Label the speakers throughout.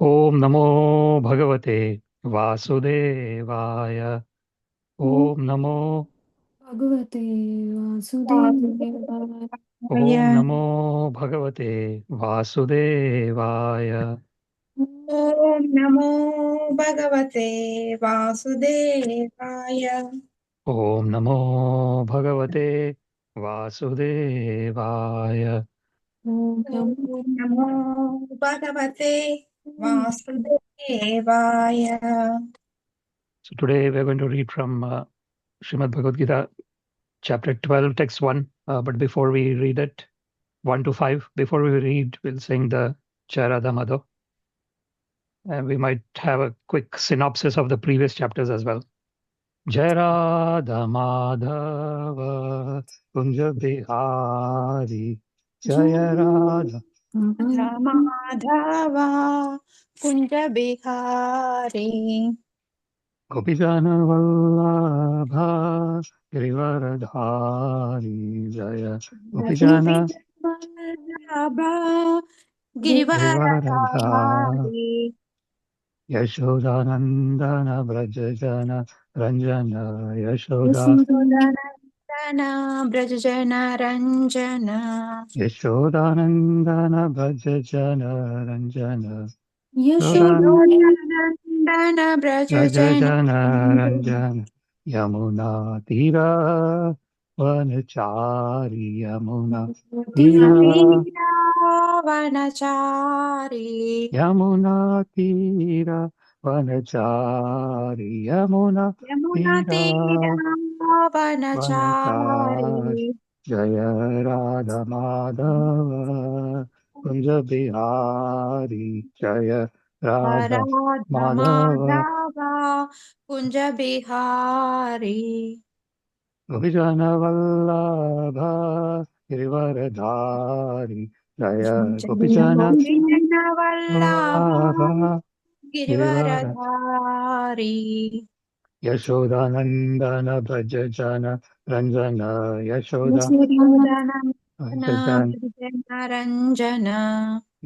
Speaker 1: ओम नमो भगवते वासुदेवाय।
Speaker 2: ॐ
Speaker 1: ओम नमो
Speaker 2: भगवते वासुदेवाय।
Speaker 1: ओम नमो भगवते वासुदेवाय।
Speaker 3: ॐ नमो भगवते वासुदेवाय।
Speaker 1: ओम नमो भगवते वासुदेवाय।
Speaker 2: ॐ नमो
Speaker 3: ॐ नमो भगवते वासुदेवाय।
Speaker 1: So today we are going to read from Srimad Bhagavad Gita, chapter 12, text 1. But before we read it, 1 to 5, before we read, we'll sing the Charada Madho. And we might have a quick synopsis of the previous chapters as well. जय राधा माधव कुंज बिहारी। जय राधा
Speaker 3: माधवा कुञ्ज बिहारी।
Speaker 1: गोपीजन वल्लभ गिरिवरधारी। जय गोपीजन
Speaker 3: गोपीवल्लभा
Speaker 1: गिरिवरधारी।
Speaker 3: गिरिवरधारी।
Speaker 1: यशोदानन्दन व्रज जन रञ्जन। यशोदा
Speaker 3: यशोदनन्दन व्रजजन रञ्जन।
Speaker 1: यशोदानन्दन व्रज जन रञ्जन।
Speaker 3: यशोदनन्दन
Speaker 1: व्रज
Speaker 3: व्रजजन
Speaker 1: जन
Speaker 3: रञ्जन।
Speaker 1: रञ्जन। यमुना तीरा वनचारि। यमुना तीरा
Speaker 3: तीरावनचारी।
Speaker 1: यमुना तीरा वनचारि। यमुना तीरा वनचारि।
Speaker 3: यमुनातीरावनचारी।
Speaker 1: जय राधा माधव कुंज बिहारी। जय राधा
Speaker 3: राधा
Speaker 1: माधव
Speaker 3: माधवा कुञ्ज बिहारी।
Speaker 1: गोपीजन वल्लभ गिरिवरधारी। जय गोपीजन
Speaker 3: गोपीजन वल्लभा
Speaker 1: वल्लभ गिरिवर।
Speaker 3: गिरिवरधारी।
Speaker 1: यशोदानन्दन व्रज जन रञ्जन। यशोदा
Speaker 3: यशोदनन्दन
Speaker 1: व्रज जन
Speaker 3: व्रजजन रञ्जन।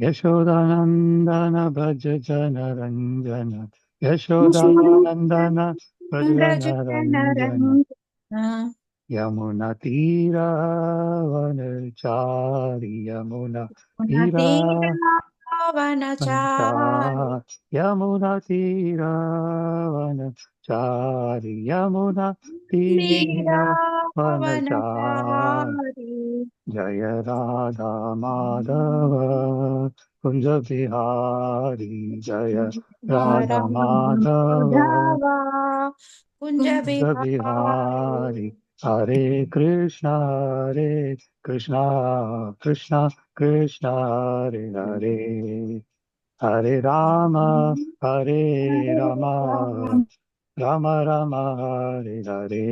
Speaker 1: यशोदानन्दन व्रज जन रञ्जन। यशोदानन्दन व्रज जन
Speaker 3: व्रजजन
Speaker 1: रञ्जन।
Speaker 3: रञ्जन।
Speaker 1: यमुनतीरावनचारि।
Speaker 3: तीरावनचारी।
Speaker 1: यमुनतीरावनचारि। यमुनतीरावनचारि।
Speaker 3: तीरावनचारी।
Speaker 1: जय राधा माधव कुंज बिहारी। जय राधा माधव
Speaker 3: राधामाधवा कुञ्ज
Speaker 1: कुंज बिहारी।
Speaker 3: बिहारी।
Speaker 1: हरे कृष्णा हरे कृष्णा कृष्णा कृष्णा हरे हरे। हरे राम हरे राम राम राम हरे हरे।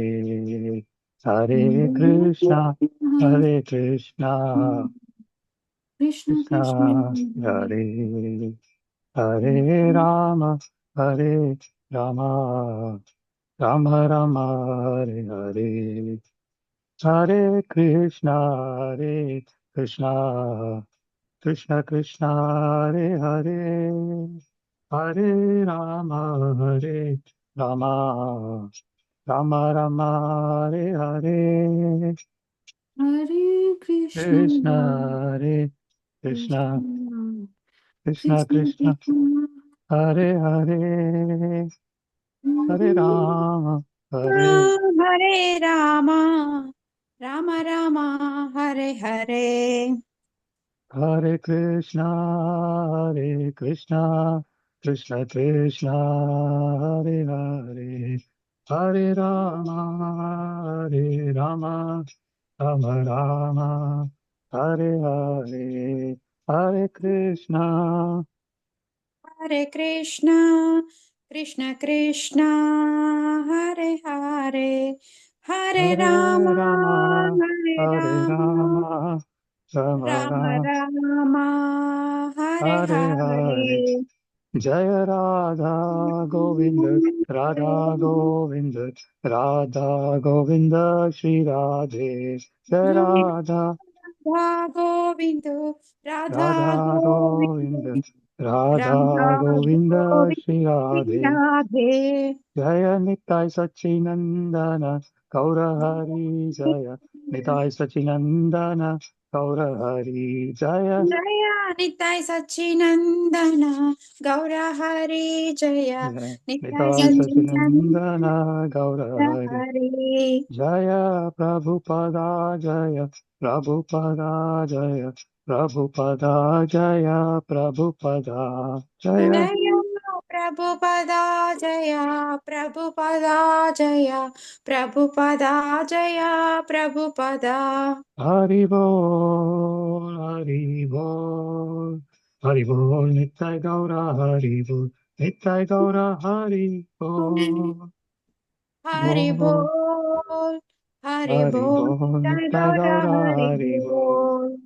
Speaker 1: हरे कृष्णा हरे कृष्णा
Speaker 2: कृष्ण
Speaker 1: कृष्णा
Speaker 2: कृष्ण
Speaker 1: हरे हरे राम हरे राम राम राम हरे हरे। हरे कृष्णा कृष्ण कृष्ण हरे हरे। हरे राम राम राम हरे हरे।
Speaker 2: हरे कृष्ण
Speaker 1: कृष्ण हरे कृष्ण
Speaker 2: कृष्ण
Speaker 1: कृष्ण
Speaker 2: कृष्ण
Speaker 1: कृष्ण
Speaker 2: कृष्ण
Speaker 1: हरे हरे। हरे
Speaker 2: हरे
Speaker 1: हरे
Speaker 3: हरे राम राम राम हरे हरे।
Speaker 1: हरे कृष्ण कृष्ण कृष्ण हरे हरे। हरे राम राम राम हरे हरे। हरे कृष्ण
Speaker 3: हरे कृष्ण कृष्ण कृष्ण हरे हरे। हरे
Speaker 1: हरे
Speaker 3: राम
Speaker 1: राम
Speaker 3: हरे
Speaker 1: हरे राम
Speaker 3: राम
Speaker 1: राम
Speaker 3: राम
Speaker 1: राम
Speaker 3: राम हरे
Speaker 1: हरे हरे।
Speaker 3: हरे।
Speaker 1: जय राधा गोविंद राधा गोविंद राधा गोविंद श्री राधे। जय
Speaker 3: जय
Speaker 1: Radha
Speaker 3: Radha Govind Radha
Speaker 1: Radha Govind
Speaker 3: Govind
Speaker 1: Radha Govinda Shri Radhe
Speaker 3: Radhe
Speaker 1: Jaya Nitai Sachinandana Gaura Hari Jaya Nitai Sachinandana Gaura Hari Jaya
Speaker 3: Jaya Nitai Sachinandana Gaura Hari Jaya Nitai
Speaker 1: Nitai
Speaker 3: Sachinandana
Speaker 1: Sachinandana Gaura Hari
Speaker 3: Hari
Speaker 1: Jaya Prabhupada Jaya Prabhupada Jaya Prabhupada Jaya Prabhupada Jaya
Speaker 3: Jaya Prabhupada Jaya Prabhupada Jaya Prabhupada Jaya Prabhupada
Speaker 1: Hari Bol Hari Bol Hari Bol Nitai Gaura Hari Bol Nitai Gaura Hari Bol
Speaker 3: Hari
Speaker 1: Bol
Speaker 3: Bol Hari
Speaker 1: Hari
Speaker 3: Bol
Speaker 1: Bol
Speaker 3: Jai
Speaker 1: Nitai
Speaker 3: Gaura
Speaker 1: Gaura
Speaker 3: Hari
Speaker 1: Hari Bol
Speaker 3: Bol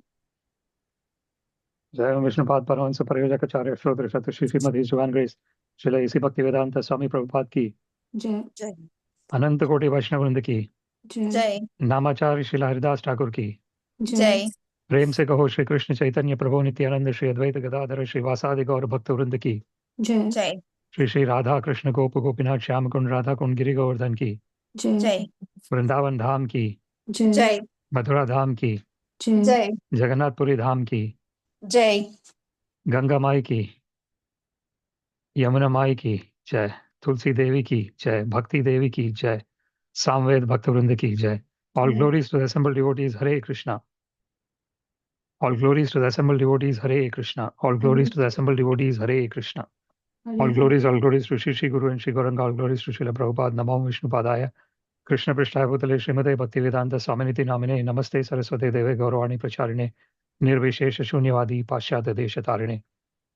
Speaker 1: जय ओम विष्णुपाद परमहंस परिव्राजकाचार्य श्रोत्र शत श्री श्रीमती जुवान grace Srila इसी भक्ति वेदांत स्वामी प्रभुपाद की
Speaker 2: जय
Speaker 3: Jai
Speaker 1: अनंत कोटि वैष्णव वृंद की
Speaker 2: जय
Speaker 3: Jai
Speaker 1: नामाचार्य श्रीला हरिदास ठाकुर की
Speaker 2: जय
Speaker 3: Jai
Speaker 1: प्रेम से कहो श्री कृष्ण चैतन्य प्रभु नित्यानंद श्री अद्वैत गदाधर श्री वासादि गौर भक्त वृंद की
Speaker 2: जय
Speaker 3: Jai
Speaker 1: श्री श्री राधा कृष्ण गोप गोपीनाथ श्याम कुंड राधा कुंड गिरि गोवर्धन की
Speaker 2: जय
Speaker 3: Jai
Speaker 1: वृंदावन धाम की
Speaker 2: जय
Speaker 3: Jai
Speaker 1: मथुरा धाम की
Speaker 2: जय
Speaker 3: Jai
Speaker 1: जगन्नाथपुरी धाम की
Speaker 3: Jai
Speaker 1: गंगा माई की यमुना माई की जय तुलसी देवी की जय भक्ति देवी की जय सामवेद भक्त वृंद की जय all
Speaker 3: Jai
Speaker 1: glories to the assembled devotees Hare Krishna all glories to the assembled devotees Hare Krishna all glories to the assembled devotees Hare Krishna
Speaker 2: Hare
Speaker 1: all glories to Shri Guru and Shri Gauranga, all glories to Srila Prabhupada, Namo Vishnupadaya, Krishna Prishtaya Bhutale Srimate Bhaktivedanta Swaminiti Namine, Namaste Saraswate Deve Gauravani Pracharine, Nirvishesha Shunyavadi Pashyata Deshatarine,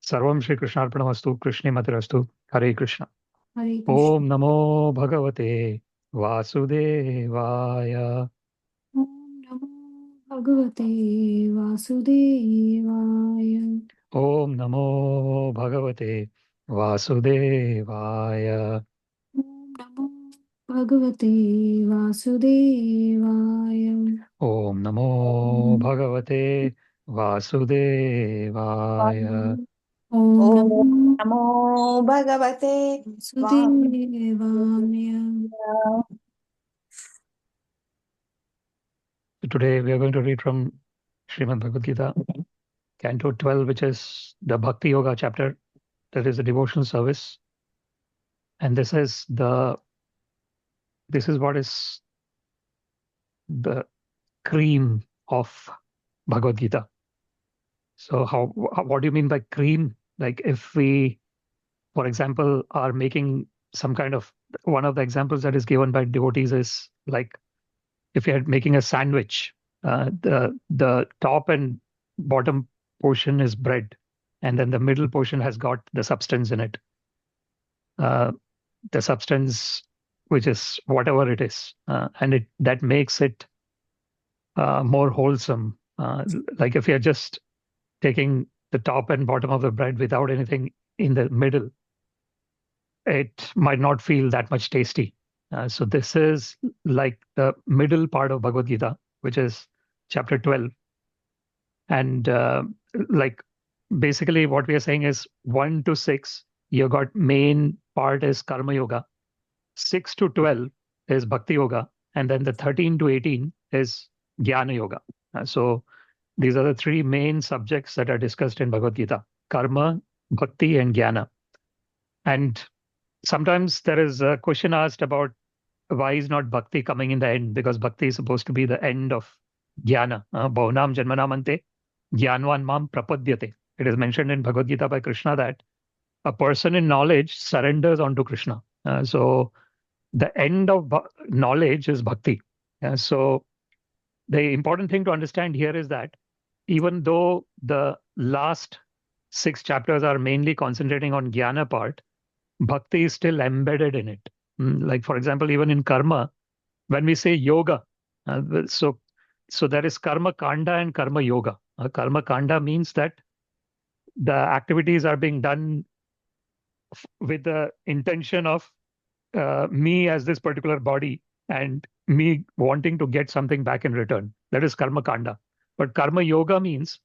Speaker 1: Sarvam Shri Krishnarpanamastu, Krishne Matirastu, Hare Krishna.
Speaker 2: Hare Krishna
Speaker 1: Om Namo Bhagavate Vasudevaya.
Speaker 2: Om नमो भगवते वासुदेवाय
Speaker 1: Om Namo Bhagavate Vasudevaya.
Speaker 2: Om नमो भगवते वासुदेवाय
Speaker 1: Om Namo Bhagavate Vasudevaya.
Speaker 2: ओम
Speaker 3: Om
Speaker 2: नमो
Speaker 3: Namo Bhagavate
Speaker 2: वासुदेवाय
Speaker 3: Vasudevaya.
Speaker 1: Today we are going to read from Srimad Bhagavad-Gita, Canto 12, which is the Bhakti Yoga chapter, that is the devotional service. And this is what is the cream of Bhagavad-Gita. So what do you mean by cream? Like if we, for example, are making some kind of, one of the examples that is given by devotees is like if you're making a sandwich, the top and bottom portion is bread, and then the middle portion has got the substance in it. The substance, which is whatever it is, and that makes it more wholesome. Like if you're just taking the top and bottom of the bread without anything in the middle, it might not feel that much tasty. So this is like the middle part of Bhagavad Gita, which is chapter 12. And like basically what we are saying is 1 to 6, you got main part is Karma Yoga, 6 to 12 is Bhakti Yoga, and then the 13 to 18 is Jnana Yoga. So these are the three main subjects that are discussed in Bhagavad Gita: Karma, Bhakti, and Jnana. And sometimes there is a question asked about why is not Bhakti coming in the end? Because Bhakti is supposed to be the end of Jnana. Bhavanam Janmanamante Jnanvan Mam Prapadyate. It is mentioned in Bhagavad Gita by Krishna that a person in knowledge surrenders onto Krishna. So the end of knowledge is Bhakti. So the important thing to understand here is that even though the last 6 chapters are mainly concentrating on Jnana part, Bhakti is still embedded in it. Like, for example, even in karma, when we say yoga, so there is karma kanda and karma yoga. Karma kanda means that the activities are being done with the intention of me as this particular body and me wanting to get something back in return. That is karma kanda. But karma yoga means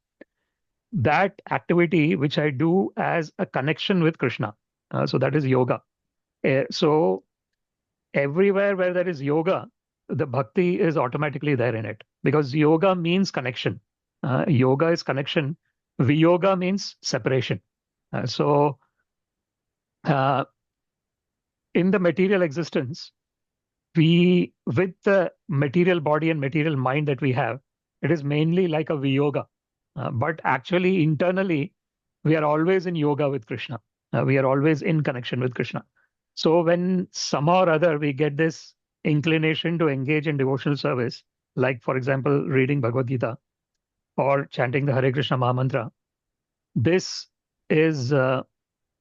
Speaker 1: that activity which I do as a connection with Krishna. So that is yoga. So everywhere where there is yoga, the bhakti is automatically there in it, because yoga means connection. Yoga is connection. Viyoga means separation. So in the material existence, we, with the material body and material mind that we have, it is mainly like a viyoga. But actually, internally, we are always in yoga with Krishna. We are always in connection with Krishna. So when somehow or other we get this inclination to engage in devotional service, like, for example, reading Bhagavad-Gita or chanting the Hare Krishna Mahamantra, this is,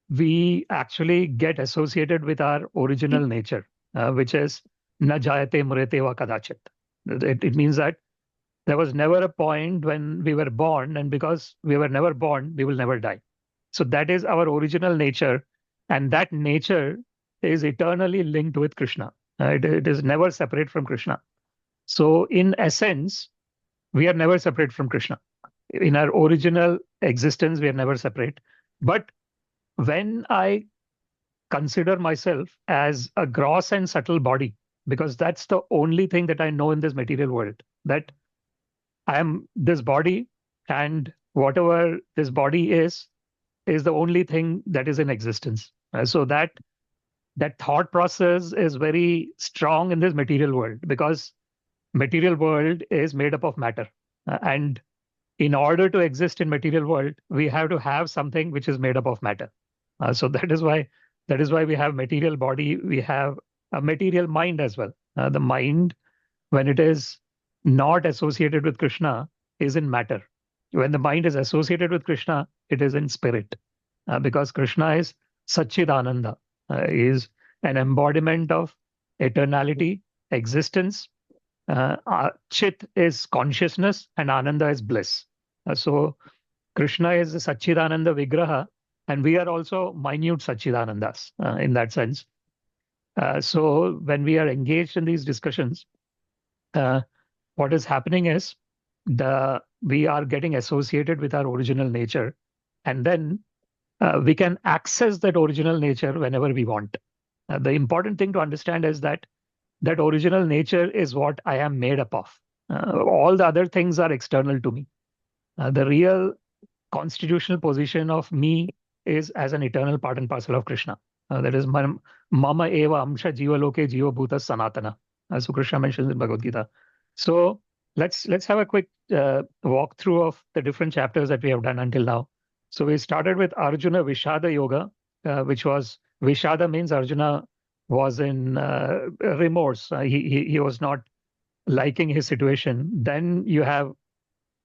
Speaker 1: we actually get associated with our original nature, which is na jayate murete va kadachit. It means that there was never a point when we were born, and because we were never born, we will never die. So that is our original nature, and that nature is eternally linked with Krishna. It is never separate from Krishna. So in essence, we are never separate from Krishna. In our original existence, we are never separate. But when I consider myself as a gross and subtle body, because that's the only thing that I know in this material world, that I am this body, and whatever this body is the only thing that is in existence. So that thought process is very strong in this material world, because material world is made up of matter. And in order to exist in material world, we have to have something which is made up of matter. So that is why we have material body, we have a material mind as well. The mind, when it is not associated with Krishna, is in matter. When the mind is associated with Krishna, it is in spirit. Because Krishna is Satchidananda, is an embodiment of eternality, existence. Chit is consciousness, and Ananda is bliss. So Krishna is the Satchidananda Vigraha, and we are also minute Satchidanandas in that sense. So when we are engaged in these discussions, what is happening is we are getting associated with our original nature, and then we can access that original nature whenever we want. The important thing to understand is that original nature is what I am made up of. All the other things are external to me. The real constitutional position of me is as an eternal part and parcel of Krishna. That is mama eva amsha jiva loke jiva bhuta sanatana, as Krishna mentions in Bhagavad Gita. So let's have a quick walkthrough of the different chapters that we have done until now. So we started with Arjuna Vishada Yoga, which was, Vishada means Arjuna was in remorse. He was not liking his situation. Then you have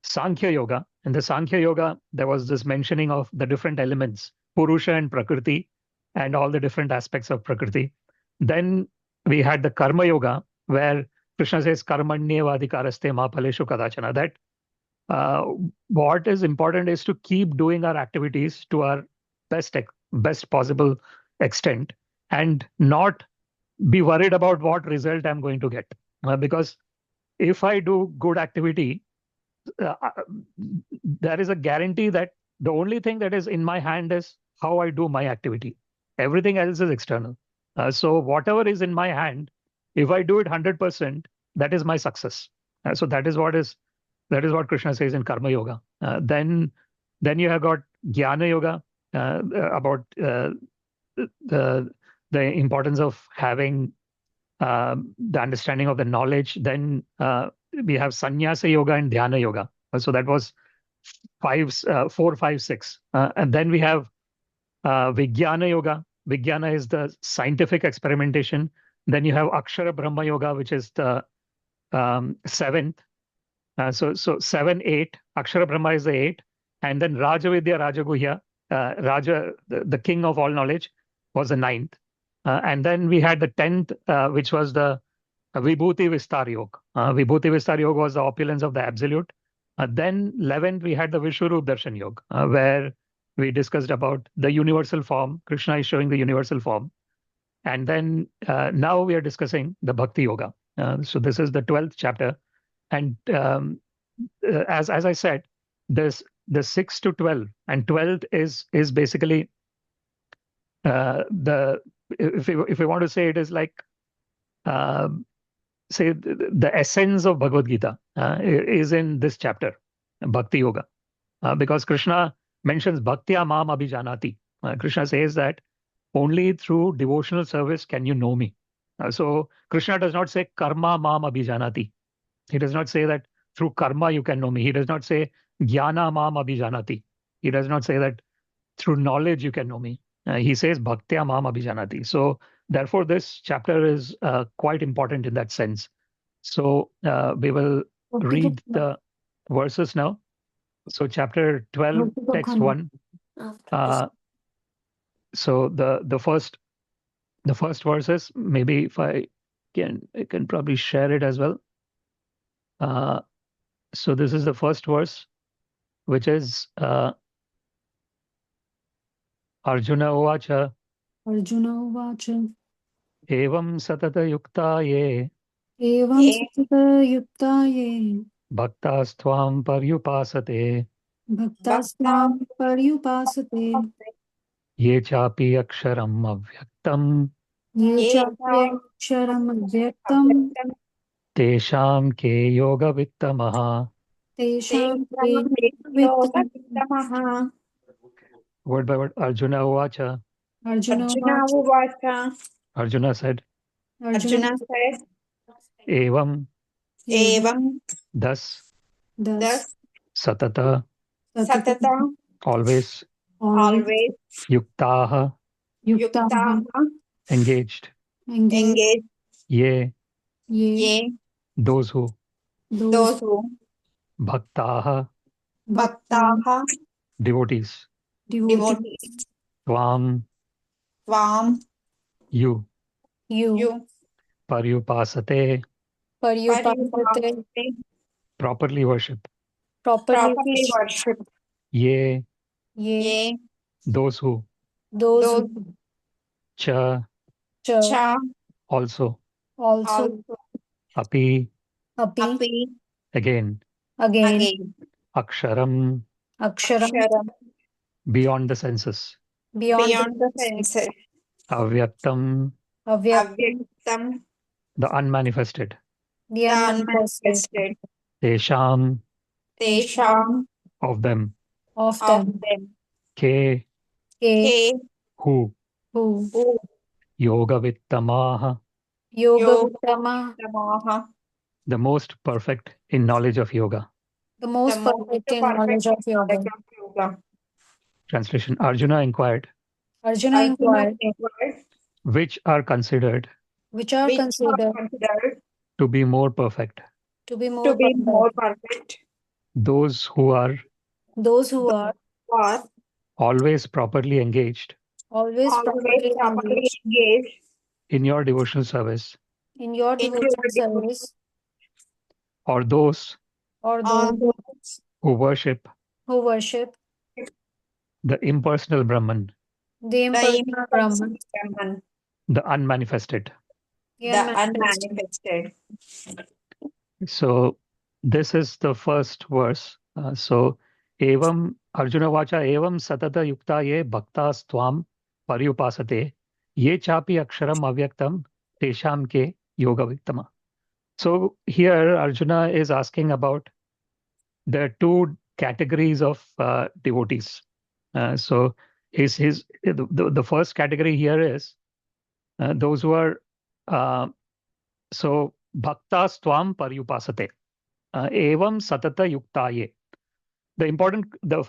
Speaker 1: Sankhya Yoga. In the Sankhya Yoga, there was this mentioning of the different elements, Purusha and Prakriti, and all the different aspects of Prakriti. Then we had the Karma Yoga, where Krishna says, Karmanyeva adhikaraste ma phaleshu kadachana. That what is important is to keep doing our activities to our best possible extent, and not be worried about what result I'm going to get. Because if I do good activity, there is a guarantee that the only thing that is in my hand is how I do my activity. Everything else is external. So whatever is in my hand, if I do it 100%, that is my success. So that is what Krishna says in Karma Yoga. Then you have got Jnana Yoga, about the importance of having the understanding of the knowledge. Then we have Sannyasa Yoga and Dhyana Yoga. So that was 4, 5, 6. And then we have Vijnana Yoga. Vijnana is the scientific experimentation. Then you have Akshara Brahma Yoga, which is the 7th. So 7, 8. Akshara Brahma is the 8. And then Rajavidya Rajaguhya, the king of all knowledge, was the 9th. And then we had the 10th, which was the Vibhuti Vistar Yoga. Vibhuti Vistar Yoga was the opulence of the absolute. Then 11th, we had the Vishwarup Darshan Yoga, where we discussed about the universal form. Krishna is showing the universal form. And then now we are discussing the Bhakti Yoga. So this is the 12th chapter. And as I said, the 6 to 12, and 12th is basically if we want to say, it is like say the essence of Bhagavad-Gita is in this chapter, Bhakti Yoga, because Krishna mentions Bhaktya Mam Abhijanati. Krishna says that only through devotional service can you know me. So Krishna does not say Karma Mam Abhijanati. He does not say that through karma you can know me. He does not say Jnana Mam Abhijanati. He does not say that through knowledge you can know me. He says Bhaktya Mam Abhijanati. So therefore this chapter is quite important in that sense. So we will read the verses now. So chapter 12, text 1. So the first verses, maybe if I can probably share it as well. So this is the first verse, which is Arjuna Uvacha
Speaker 2: Arjuna Uvacha
Speaker 1: Evam Satata Yukta Ye
Speaker 2: Evam Satata Yukta Ye
Speaker 1: Bhaktas Paryupasate
Speaker 2: Bhaktasvam Paryupasate
Speaker 1: Ye Chapi Aksharam Avyaktam
Speaker 2: Ye Chapye Aksharam Avyaktam
Speaker 1: Tesham Ke Yoga Vittamaha.
Speaker 2: Tesham Te Vittam
Speaker 3: Yoga
Speaker 1: Word by word, Arjuna Uvacha.
Speaker 2: Arjuna
Speaker 3: Arjuna
Speaker 2: Uvacha
Speaker 3: Uvacha.
Speaker 1: Arjuna said,
Speaker 3: Arjuna said,
Speaker 1: Evam,
Speaker 3: Evam,
Speaker 1: thus,
Speaker 2: Das
Speaker 1: Satata,
Speaker 3: Satata,
Speaker 1: always,
Speaker 3: always,
Speaker 1: Yuktaha,
Speaker 2: Yuktaha
Speaker 3: Yuktaha,
Speaker 1: engaged,
Speaker 3: engaged,
Speaker 1: Ye,
Speaker 3: Ye,
Speaker 1: those who,
Speaker 3: those who,
Speaker 1: Bhaktaha,
Speaker 3: Bhaktaha,
Speaker 1: devotees,
Speaker 3: devotees,
Speaker 1: Tvam,
Speaker 3: Vam,
Speaker 1: you,
Speaker 3: you,
Speaker 1: Paryupasate,
Speaker 2: Paryupasate
Speaker 1: properly worship,
Speaker 3: properly worship,
Speaker 1: Ye,
Speaker 3: Ye,
Speaker 1: those who,
Speaker 2: those
Speaker 1: Cha,
Speaker 3: Cha,
Speaker 1: also,
Speaker 2: also
Speaker 1: Api,
Speaker 3: Api,
Speaker 1: again,
Speaker 3: again,
Speaker 1: Aksharam,
Speaker 3: Aksharam,
Speaker 1: beyond the senses,
Speaker 3: beyond the senses,
Speaker 1: Avyaktam,
Speaker 3: Avyaktam,
Speaker 1: the unmanifested,
Speaker 3: the unmanifested,
Speaker 1: Tesham,
Speaker 3: Tesham,
Speaker 1: of them,
Speaker 2: of
Speaker 3: of
Speaker 2: them
Speaker 3: them,
Speaker 1: Ke,
Speaker 3: Ke,
Speaker 1: who,
Speaker 2: who
Speaker 1: Yoga Vittamaha,
Speaker 2: Yoga
Speaker 3: Yoga,
Speaker 2: Vittama,
Speaker 3: Tamaha,
Speaker 1: the most perfect in knowledge of yoga.
Speaker 2: the
Speaker 3: the
Speaker 2: most
Speaker 3: most
Speaker 2: perfect in
Speaker 3: perfect
Speaker 2: knowledge of yoga.
Speaker 3: knowledge of yoga.
Speaker 1: Translation, Arjuna inquired,
Speaker 2: Arjuna
Speaker 3: Arjuna
Speaker 2: inquired,
Speaker 3: inquired,
Speaker 1: which are considered
Speaker 2: which are
Speaker 3: which are
Speaker 2: considered
Speaker 3: considered
Speaker 1: to be more perfect,
Speaker 2: to be
Speaker 3: to
Speaker 2: more
Speaker 3: be more
Speaker 2: perfect,
Speaker 3: perfect,
Speaker 1: those who are
Speaker 2: those who are
Speaker 3: or
Speaker 1: always properly engaged
Speaker 2: always
Speaker 3: always
Speaker 2: properly
Speaker 3: properly
Speaker 2: engaged
Speaker 3: engaged
Speaker 1: in your devotional service,
Speaker 2: in your
Speaker 3: in your
Speaker 2: devotional
Speaker 3: devotion,
Speaker 2: service,
Speaker 1: or those
Speaker 2: or
Speaker 3: or
Speaker 2: those
Speaker 3: those
Speaker 1: who worship
Speaker 2: who worship
Speaker 1: the impersonal Brahman,
Speaker 2: the
Speaker 3: the
Speaker 2: impersonal Brahman,
Speaker 3: impersonal Brahman,
Speaker 1: the unmanifested.
Speaker 2: the
Speaker 3: the
Speaker 2: unmanifested.
Speaker 3: unmanifested.
Speaker 1: So this is the first verse. So evam Arjuna vacha evam satata yukta ye bhaktas tvam paryupasate ye chapi aksharam avyaktam tesham ke yoga vittama. So here Arjuna is asking about the two categories of devotees. So the first category here is those who are so bhaktas tvam paryupasate. Evam satata yuktaye.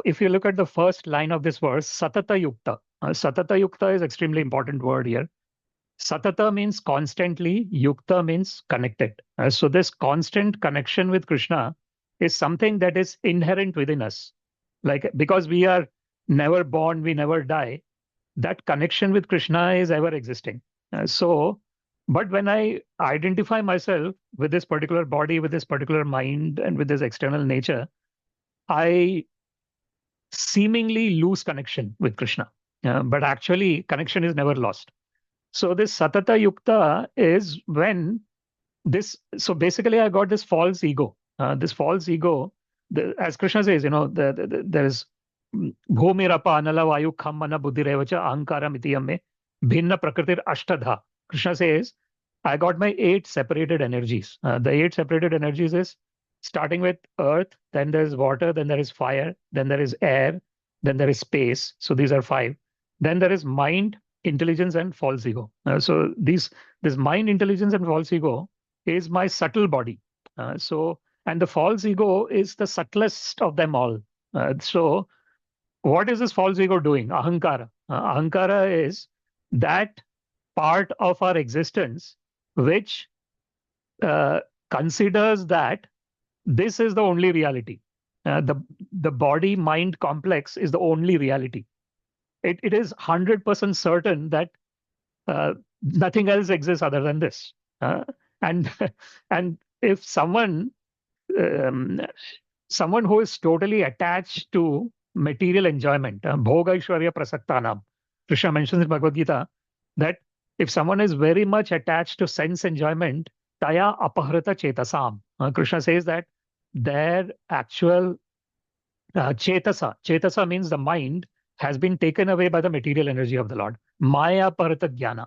Speaker 1: If you look at the first line of this verse, satata yukta. Satata yukta is extremely important word here. Satata means constantly, yukta means connected. So this constant connection with Krishna is something that is inherent within us. Like because we are never born, we never die, that connection with Krishna is ever existing. But when I identify myself with this particular body, with this particular mind, and with this external nature, I seemingly lose connection with Krishna. But actually, connection is never lost. So this satata yukta is when this. So basically, I got this false ego. This false ego as Krishna says, there is bhoomirapa anala vayu kham mana buddhirevacha ahankara mitiyam me bhinna prakritir ashtadha. Krishna says, I got my 8 separated energies. The 8 separated energies is starting with earth, then there is water, then there is fire, then there is air, then there is space. So these are 5. Then there is mind, intelligence, and false ego. So this mind, intelligence, and false ego is my subtle body. And the false ego is the subtlest of them all. So what is this false ego doing? Ahankara. Ahankara is that part of our existence which considers that this is the only reality. The body-mind complex is the only reality. It is 100% certain that nothing else exists other than this. And and if someone who is totally attached to material enjoyment, bhoga aishwarya prasaktanam, Krishna mentions in Bhagavad-Gita that if someone is very much attached to sense enjoyment, taya apahrita chetasam. Krishna says that their actual chetasa means the mind, has been taken away by the material energy of the Lord. Maya parita jnana.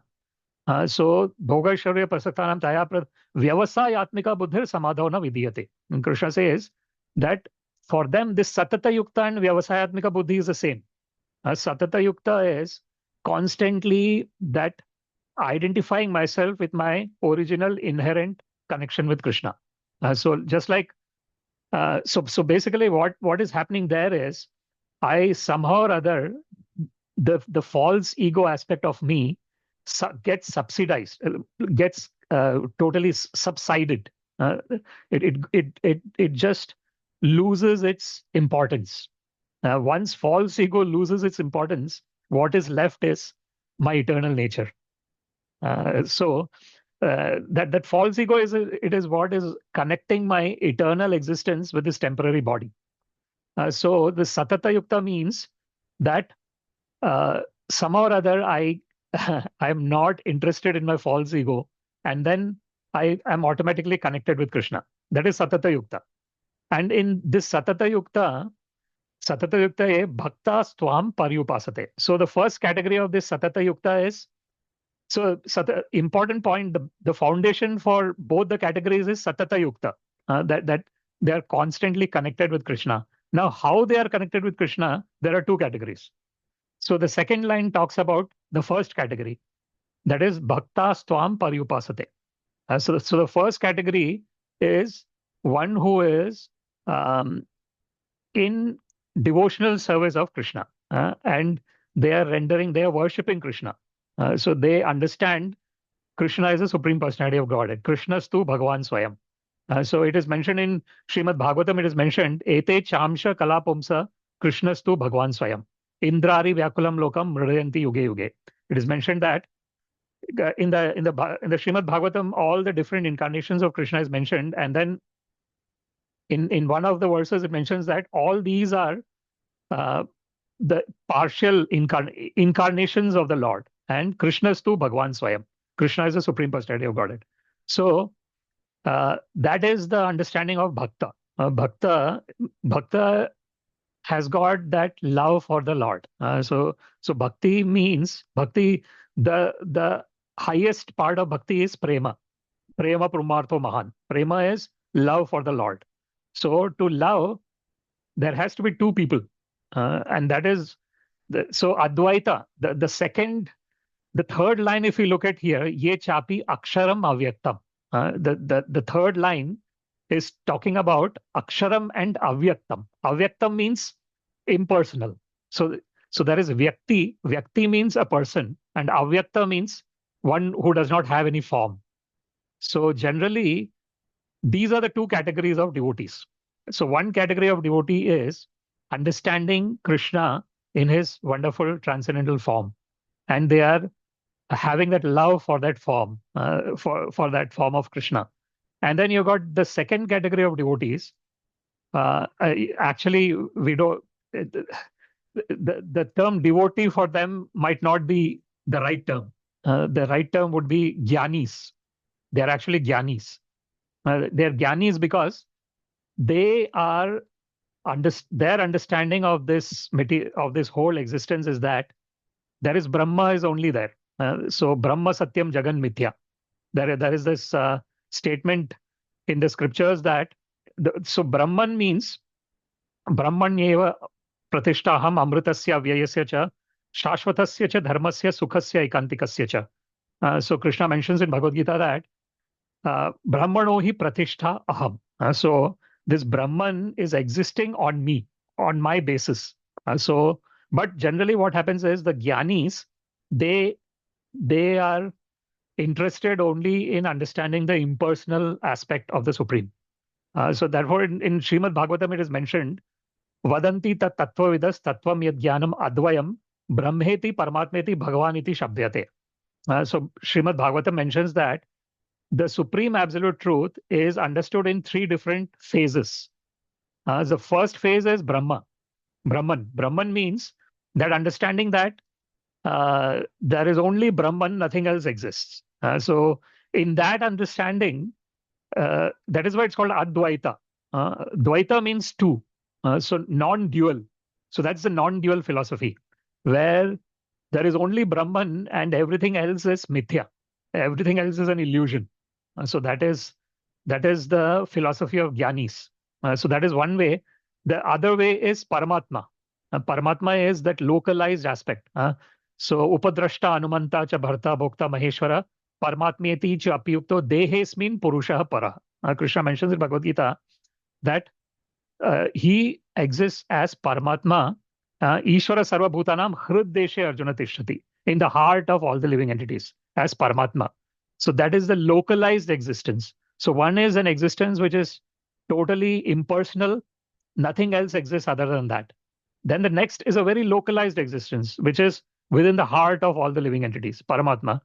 Speaker 1: So bhoga aishwarya prasaktanam taya vyavasayatmika buddhir samadhavana vidiyate. And Krishna says that for them this satata yukta and vyavasayatmika buddhi is the same. Satata yukta is constantly that identifying myself with my original inherent connection with Krishna. So just like so basically what is happening there is I somehow or other the false ego aspect of me gets subsidized, gets totally subsided. It just loses its importance. Once false ego loses its importance, what is left is my eternal nature. So that false ego is what is connecting my eternal existence with this temporary body. So the satata yukta means that somehow or other I am not interested in my false ego, and then I am automatically connected with Krishna. That is satata yukta. And in this satata yukta e bhakta stvam paryupasate. So the first category of this satata yukta is, so important point, the foundation for both the categories is satata yukta, that they are constantly connected with Krishna. Now, how they are connected with Krishna, there are 2 categories. So the second line talks about the first category, that is bhakta stvam paryupasate. So the first category is one who is in devotional service of Krishna, and they are worshipping Krishna. So they understand Krishna is the Supreme Personality of Godhead. Krishnastu Bhagavan Swayam. So it is mentioned in Srimad Bhagavatam, it is mentioned, Ete Chamsha Kalapumsa Krishnastu Bhagavan Swayam. Indrari Vyakulam Lokam Mridayanti Yuge Yuge. It is mentioned that in the Srimad Bhagavatam, all the different incarnations of Krishna is mentioned, and then in one of the verses it mentions that all these are the partial incarnations of the Lord, and Krishnastu Bhagavan Swayam. Krishna is the Supreme Personality of Godhead. So that is the understanding of bhakta. Bhakta has got that love for the Lord. So bhakti means the highest part of bhakti is prema. Prema Pramartho Mahan. Prema is love for the Lord. So to love, there has to be 2 people, and that is so Advaita. The third line, if you look at here, ye chapi aksharam avyaktam. The third line is talking about aksharam and avyaktam. Avyaktam means impersonal. So there is vyakti. Vyakti means a person, and avyakta means one who does not have any form. So generally, these are the 2 categories of devotees. So one category of devotee is understanding Krishna in his wonderful transcendental form, and they are having that love for that form, for that form of Krishna. And then you got the second category of devotees. Actually, we don't. The term devotee for them might not be the right term. The right term would be jnanis. They are actually jnanis. They are jnanis because they are their understanding of this whole existence is that there is Brahma is only there. So Brahma Satyam Jagan Mithya. There is this statement in the scriptures that so Brahman means Brahmanyeva pratishtaham amritasya vyayasya cha shashvatasya cha dharmasya sukhasya ekantikasya cha. So Krishna mentions in Bhagavad Gita that Brahmano hi pratishtha aham. So this Brahman is existing on me, on my basis. But generally what happens is the Gyanis, they are interested only in understanding the impersonal aspect of the Supreme. So therefore in Srimad Bhagavatam it is mentioned, Vadanti tat tattvavidas tattvam yad jnanam advayam brahmeti paramatmeti bhagavaniti shabdyate. So Srimad Bhagavatam mentions that the Supreme Absolute Truth is understood in three different phases. The first phase is Brahman. Brahman means that understanding that there is only Brahman, nothing else exists. So in that understanding, that is why it's called Advaita. Dvaita means two, so non-dual. So that's the non-dual philosophy, where there is only Brahman and everything else is mithya. Everything else is an illusion. So that is the philosophy of Gyanis. So that is one way. The other way is Paramatma. Paramatma is that localized aspect. So Upadrashta Anumanta cha Bharta Bhokta Maheshwara Paramatmeti cha Apyukto Dehesmin Purusha Para. Krishna mentions in Bhagavad Gita that he exists as Paramatma, Ishvara Sarva Bhutanam Hriddeshe Arjuna Tishtati, in the heart of all the living entities, as Paramatma. So that is the localized existence. So one is an existence which is totally impersonal, nothing else exists other than that. Then the next is a very localized existence, which is within the heart of all the living entities, Paramatma.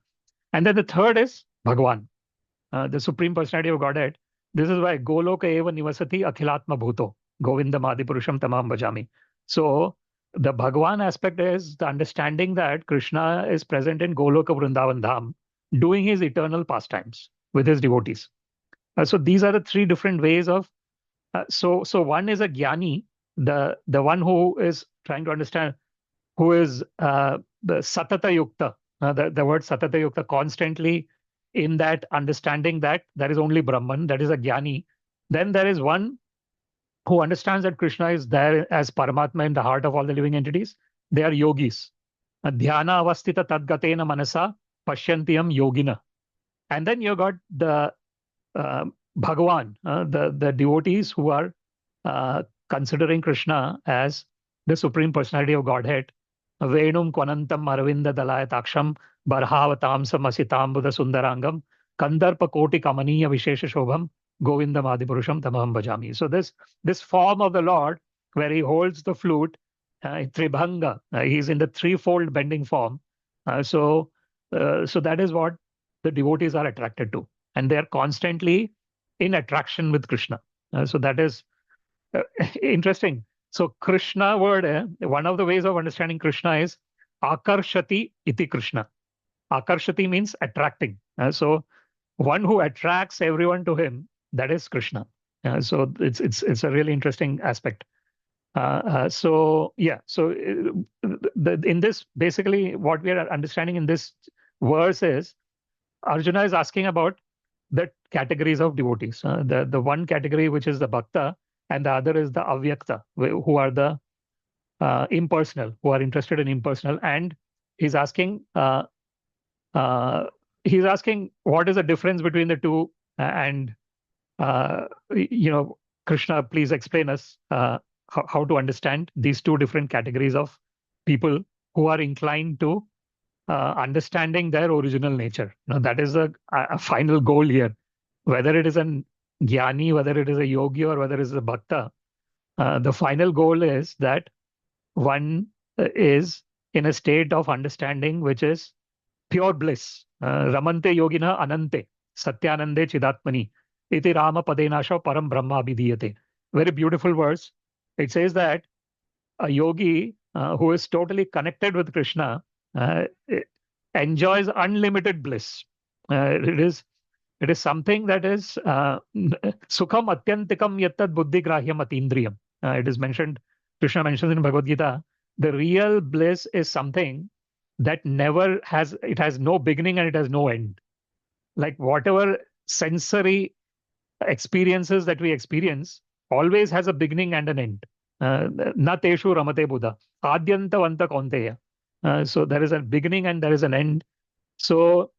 Speaker 1: And then the third is Bhagavan, the Supreme Personality of Godhead. This is why Goloka eva nivasati akhilatma bhuto, Govindam Adipurusham tamam bhajami. So the Bhagavan aspect is the understanding that Krishna is present in Goloka Vrindavan Dham, doing his eternal pastimes with his devotees. So these are the three different ways of. So one is a Jnani, the one who is trying to understand, who is the Satata Yukta. The word Satata Yukta, constantly in that understanding that there is only Brahman, that is a Jnani. Then there is one who understands that Krishna is there as Paramatma in the heart of all the living entities. They are yogis. Dhyana avastita tadgatena manasa pashyantiyam yogina. And then you got the Bhagavan, the devotees who are considering Krishna as the Supreme Personality of Godhead. Venum Kwanantam Aravinda Dalayataksham Barhavatamsam Asitambuda Sundarangam Kandarpa Koti Kamaniya Vishesha Shobham Govindam Adipurusham Tamaham Bhajami. So this form of the Lord, where he holds the flute, Tribhanga, he's in the threefold bending form. So that is what the devotees are attracted to, and they are constantly in attraction with Krishna. So that is interesting. So Krishna word, one of the ways of understanding Krishna is Akarshati iti Krishna. Akarshati means attracting. So one who attracts everyone to him, that is Krishna. So it's a really interesting aspect. So in this, basically what we are understanding in this verse is Arjuna is asking about the categories of devotees. The one category which is the bhakta, and the other is the avyakta, who are the impersonal, who are interested in impersonal. And he's asking what is the difference between the two, and Krishna, please explain us how to understand these two different categories of people who are inclined to understanding their original nature. That is a final goal here. Whether it is an Jnani, whether it is a yogi, or whether it is a bhakta, the final goal is that one is in a state of understanding which is pure bliss. Ramante yogina anante satyanande chidatmani iti rama padenasha param brahma abhidiyate. Very beautiful verse. It says that a yogi who is totally connected with Krishna enjoys unlimited bliss. It is something that is sukham atyantikam yattad buddhi grahyam atindriyam. It is mentioned, Krishna mentions in Bhagavad-Gita, the real bliss is something that never has, it has no beginning and it has no end. Like whatever sensory experiences that we experience always has a beginning and an end. Na teshu ramate buddha. Adyantavanta kaunteya. So there is a beginning and there is an end. So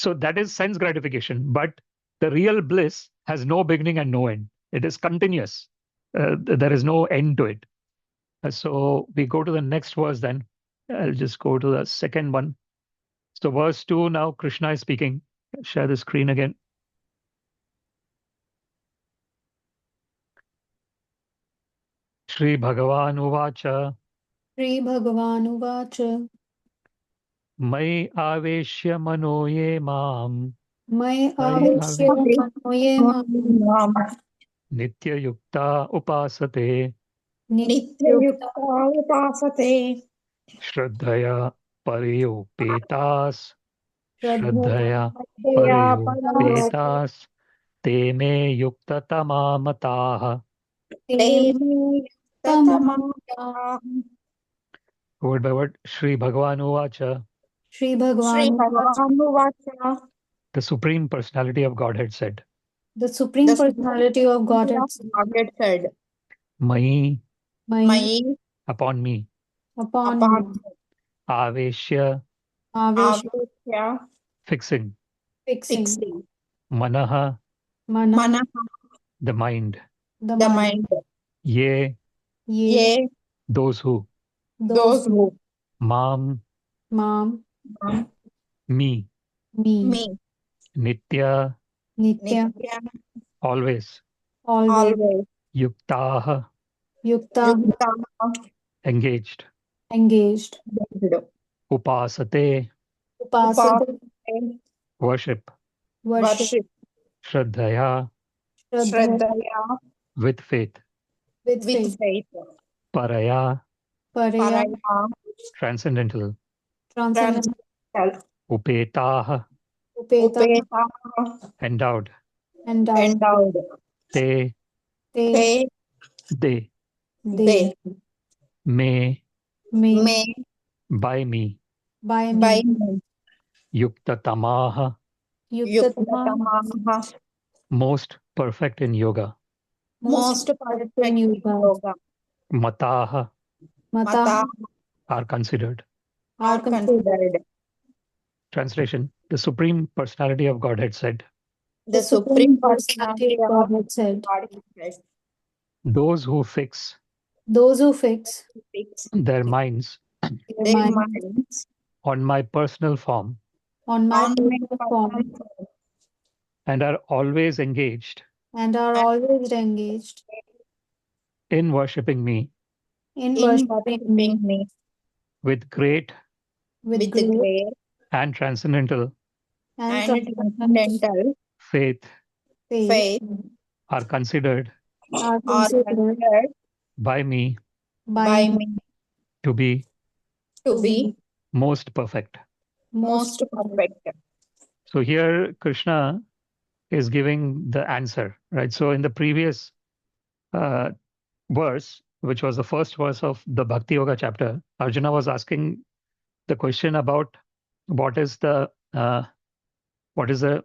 Speaker 1: that is sense gratification. But the real bliss has no beginning and no end. It is continuous. There is no end to it. So we go to the next verse then. I'll just go to the second one. So verse 2 now, Krishna is speaking. Share the screen again. Shri Bhagavan Uvacha
Speaker 2: श्रीभगवानुवाच
Speaker 1: Mai Aveshya Mano Ye Mam
Speaker 2: मयि
Speaker 1: Mai
Speaker 2: आवेश्य मनो ये मां
Speaker 1: Nitya Yukta Upasate
Speaker 3: Nityayukta upasate.
Speaker 1: Shraddhaya Pariyopetas Shraddhaya
Speaker 3: Daya
Speaker 1: Pariyopetas Te Me Yukta Tamamataha.
Speaker 3: Te
Speaker 2: तमः
Speaker 1: Word by word, Shri Bhagavan Uvacha,
Speaker 3: Shri
Speaker 2: श्रीभगवानुवाच
Speaker 3: Bhagavan
Speaker 1: the Supreme Personality of Godhead said,
Speaker 2: The Supreme Personality of Godhead
Speaker 3: Godhead said,
Speaker 1: Mai
Speaker 2: Mai
Speaker 3: Mai
Speaker 1: upon me,
Speaker 2: upon
Speaker 3: upon
Speaker 2: me
Speaker 1: Aveshya
Speaker 2: आवेश
Speaker 3: Aveshya
Speaker 1: fixing,
Speaker 2: fixing
Speaker 3: fixing.
Speaker 1: Manaha
Speaker 2: mana
Speaker 3: Mana
Speaker 1: the mind,
Speaker 2: the
Speaker 3: the
Speaker 2: mind
Speaker 3: mind.
Speaker 1: Ye
Speaker 2: ye
Speaker 3: Ye
Speaker 1: those who,
Speaker 3: those who
Speaker 1: Mam
Speaker 2: माम
Speaker 1: me,
Speaker 2: me
Speaker 3: me
Speaker 1: Nitya
Speaker 2: नित्य
Speaker 3: Nitya
Speaker 1: always,
Speaker 2: always
Speaker 3: always
Speaker 1: Yuktaha
Speaker 2: युक्ता
Speaker 3: Yukta
Speaker 1: engaged,
Speaker 2: engaged
Speaker 1: Upasate
Speaker 2: उपासते
Speaker 3: upasate
Speaker 1: worship,
Speaker 2: worship
Speaker 3: worship
Speaker 1: Shraddhaya
Speaker 2: Shraddha
Speaker 3: Shraddhaya
Speaker 1: with faith,
Speaker 2: with
Speaker 3: with
Speaker 2: faith
Speaker 3: faith.
Speaker 1: Paraya
Speaker 2: paraya
Speaker 3: Paraya
Speaker 1: transcendental,
Speaker 2: transcendental
Speaker 3: transcendental.
Speaker 1: Upetaha
Speaker 2: upeta
Speaker 3: Upeta
Speaker 1: endowed,
Speaker 2: endowed
Speaker 3: endowed.
Speaker 1: Te
Speaker 2: te
Speaker 3: They
Speaker 1: they
Speaker 2: they
Speaker 1: may
Speaker 2: may
Speaker 1: by me,
Speaker 2: by
Speaker 3: by
Speaker 2: me
Speaker 3: me.
Speaker 1: Yukta Tamaha
Speaker 2: युक्ततमा
Speaker 3: Yuktatamaha.
Speaker 1: most perfect in yoga,
Speaker 2: most
Speaker 3: Most
Speaker 2: perfect
Speaker 3: perfect
Speaker 2: in
Speaker 3: in
Speaker 2: yoga
Speaker 3: yoga.
Speaker 1: Mataha
Speaker 2: mata
Speaker 3: Mata
Speaker 1: are considered.
Speaker 2: are
Speaker 3: are
Speaker 2: considered
Speaker 3: considered.
Speaker 1: Translation: the Supreme Personality of Godhead said,
Speaker 3: The
Speaker 2: Supreme
Speaker 3: Supreme
Speaker 2: Personality
Speaker 3: Personality
Speaker 2: of
Speaker 3: of
Speaker 2: Godhead said,
Speaker 3: Godhead said,
Speaker 1: those who fix
Speaker 2: those who fix
Speaker 3: fix
Speaker 1: their minds
Speaker 2: their
Speaker 3: their
Speaker 2: mind
Speaker 3: minds
Speaker 1: on my personal form
Speaker 2: on my
Speaker 3: on my
Speaker 2: personal form
Speaker 3: personal form
Speaker 1: and are always engaged
Speaker 2: and are
Speaker 3: and
Speaker 2: always engaged
Speaker 1: in worshipping me
Speaker 2: in
Speaker 3: in
Speaker 2: worshipping me
Speaker 3: worshipping me
Speaker 1: with great
Speaker 2: with
Speaker 3: with
Speaker 2: great
Speaker 3: great
Speaker 1: and transcendental
Speaker 2: and
Speaker 3: and
Speaker 2: transcendental
Speaker 3: transcendental
Speaker 1: faith
Speaker 2: faith
Speaker 3: faith
Speaker 1: are considered
Speaker 2: are
Speaker 3: are
Speaker 2: considered
Speaker 3: considered
Speaker 1: by me
Speaker 2: by
Speaker 3: by
Speaker 2: me
Speaker 3: me
Speaker 1: to be
Speaker 3: to
Speaker 2: to
Speaker 3: be
Speaker 2: be
Speaker 1: most perfect.
Speaker 2: most
Speaker 3: most perfect.
Speaker 1: So here Krishna is giving the answer, right? So in the previous uh, verse, which was the first verse of the Bhakti Yoga chapter, Arjuna was asking the question about what is the uh, what is the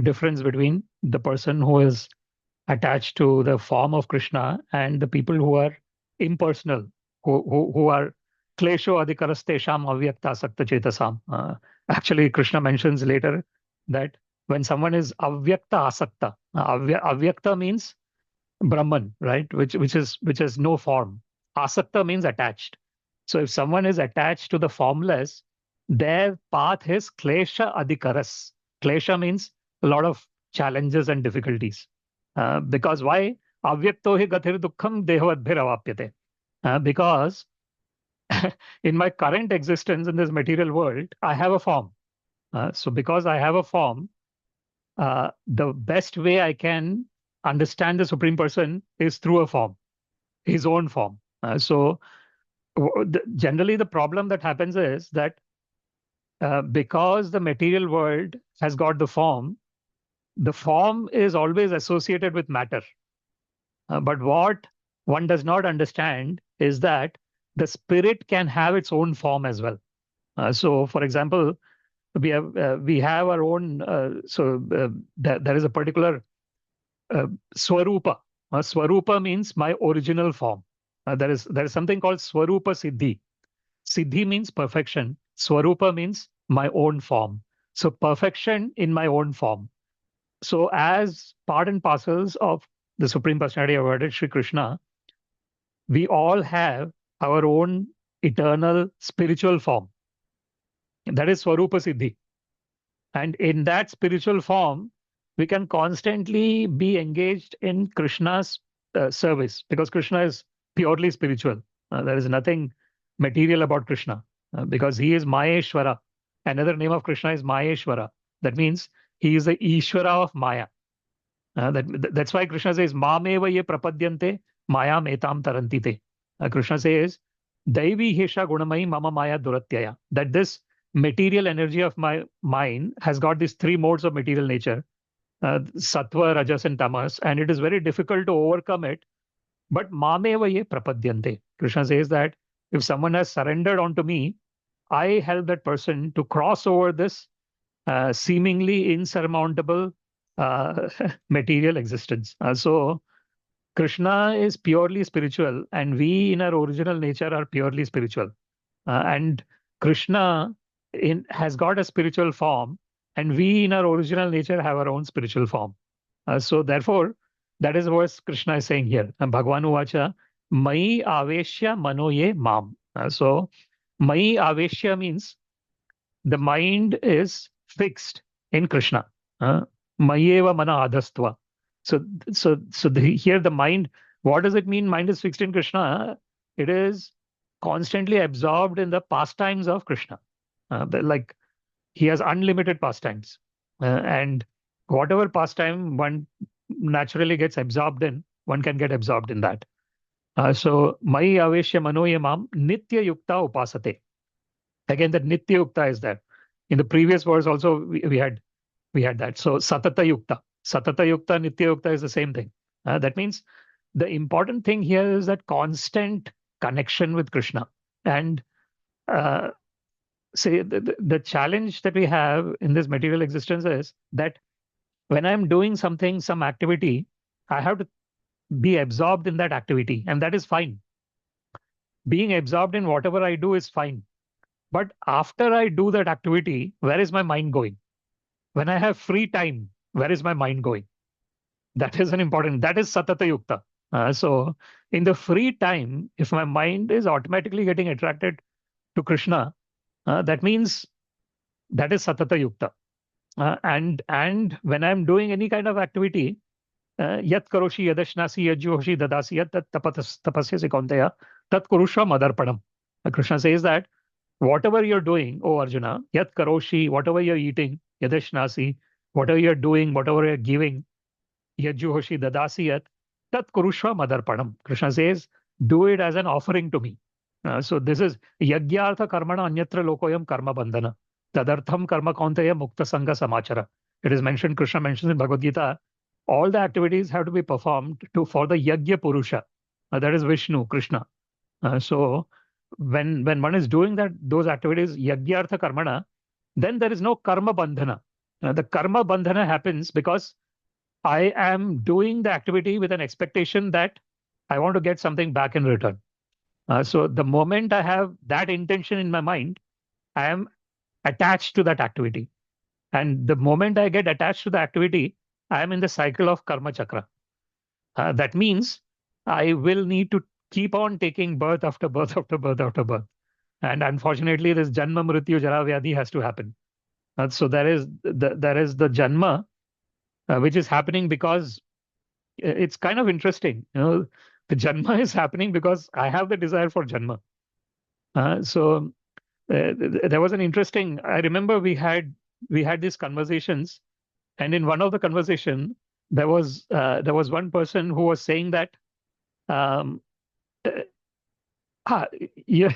Speaker 1: difference between the person who is attached to the form of Krishna and the people who are impersonal, who are klesho adhikarastesham avyakta sakta chetasam. Actually, Krishna mentions later that when someone is avyakta asakta, avyakta means Brahman, right? Which is no form. Asakta means attached. So if someone is attached to the formless, their path is klesha adhikaras. Klesha means a lot of challenges and difficulties. Because why? Avyakto hi gathir dukkham dehavadbhiravapyate. Because in my current existence in this material world, I have a form. So because I have a form, the best way I can understand the Supreme Person is through a form, his own form. Generally, the problem that happens is that because the material world has got the form is always associated with matter. But what one does not understand is that the spirit can have its own form as well. So, for example, we have our own. There is a particular swarupa. Swarupa means my original form. There is something called swarupa siddhi. Siddhi means perfection. Swarupa means my own form. So perfection in my own form. So as part and parcels of the Supreme Personality of Godhead, Sri Krishna, we all have our own eternal spiritual form. That is Swarupa Siddhi. And in that spiritual form, we can constantly be engaged in Krishna's service, because Krishna is purely spiritual. There is nothing material about Krishna, because he is Maheshwara. Another name of Krishna is Maheshwara. That means he is the Ishvara of Maya. That's why Krishna says, Mameva ye prapadyante maya metam tarantite. Krishna says, Daivi hesha gunamai mama maya duratyaya. That this material energy of my mind has got these three modes of material nature, sattva, rajas, and tamas, and it is very difficult to overcome it. But mameva ye prapadyante. Krishna says that if someone has surrendered onto me, I help that person to cross over this seemingly insurmountable material existence. So Krishna is purely spiritual, and we in our original nature are purely spiritual. And Krishna has got a spiritual form, and we in our original nature have our own spiritual form. So therefore, that is what Krishna is saying here. Bhagavan Uvacha, Mai Aveshya Manoye Mam. So Mai Aveshya means the mind is fixed in Krishna. Mayeva mana adhastva. Here the mind, what does it mean? Mind is fixed in Krishna. It is constantly absorbed in the pastimes of Krishna. Like he has unlimited pastimes. And whatever pastime one naturally gets absorbed in, one can get absorbed in that. So, Mai Aveshya Manoyamam Nitya Yukta Upasate. Again, that Nitya Yukta is there. In the previous verse also, we had that. So, Satata Yukta. Satata Yukta, Nitya Yukta is the same thing. That means the important thing here is that constant connection with Krishna. And say the challenge that we have in this material existence is that when I'm doing something, some activity, I have to be absorbed in that activity, and that is fine. Being absorbed in whatever I do is fine. But after I do that activity, where is my mind going? When I have free time, where is my mind going? That is that is Satata Yukta. So in the free time, if my mind is automatically getting attracted to Krishna, that means that is Satata Yukta. And when I'm doing any kind of activity, yat karoshi yadashnasi yajyoshi dadasi yat tat tapasya kaunteya tat kurushva madarpanam. Krishna says that whatever you're doing, oh Arjuna, yat karoshi, whatever you're eating, yadashnasi, whatever you're doing, whatever you're giving, yajyoshi dadasi yat tat kurushva madarpanam. Krishna says, do it as an offering to me. So this is yagyartha karmana anyatra lokoyam karma bandhana. Tadartham karma kaunteya mukta sanga samachara. It is mentioned, Krishna mentions in Bhagavad-Gita, all the activities have to be performed for the Yagya Purusha. That is Vishnu, Krishna. So when one is doing those activities, Yagyartha Karmana, then there is no karma bandhana. The karma bandhana happens because I am doing the activity with an expectation that I want to get something back in return. So the moment I have that intention in my mind, I am attached to that activity. And the moment I get attached to the activity, I am in the cycle of karma chakra. That means I will need to keep on taking birth after birth after birth after birth. And unfortunately, this Janma Mrityu Jara Vyadhi has to happen. So there is the Janma, which is happening because it's kind of interesting. The Janma is happening because I have the desire for Janma. So there was an interesting, I remember we had these conversations, and in one of the conversation, there was one person who was saying that, yeah,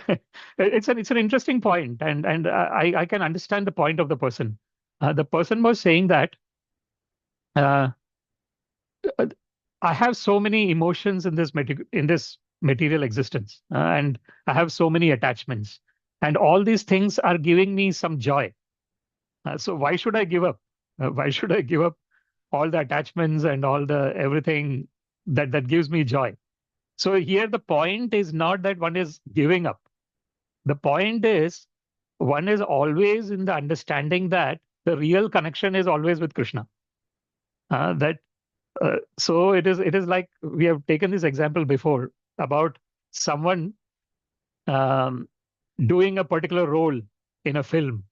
Speaker 1: it's an interesting point, and I can understand the point of the person. The person was saying that I have so many emotions in this material existence, and I have so many attachments, and all these things are giving me some joy. So why should I give up? Why should I give up all the attachments and all the everything that gives me joy? So here the point is not that one is giving up. The point is one is always in the understanding that the real connection is always with Krishna. That so it is like we have taken this example before about someone um, doing a particular role in a film.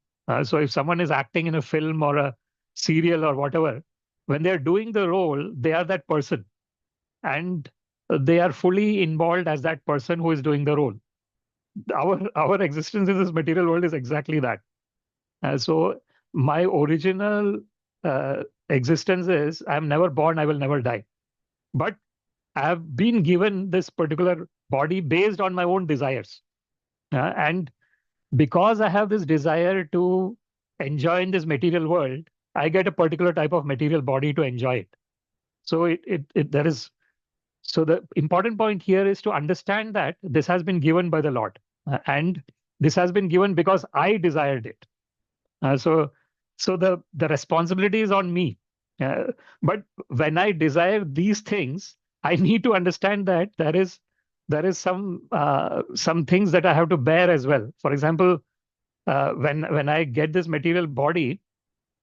Speaker 1: So if someone is acting in a film or a serial or whatever, when they're doing the role, they are that person, and they are fully involved as that person who is doing the role. Our existence in this material world is exactly that. So my original existence is I'm never born, I will never die. But I have been given this particular body based on my own desires. And because I have this desire to enjoy in this material world, I get a particular type of material body to enjoy it. So there is so the important point here is to understand that this has been given by the Lord, and this has been given because I desired it. So the responsibility is on me. Uh, but when I desire these things, I need to understand that there is some things that I have to bear as well. For example, when I get this material body,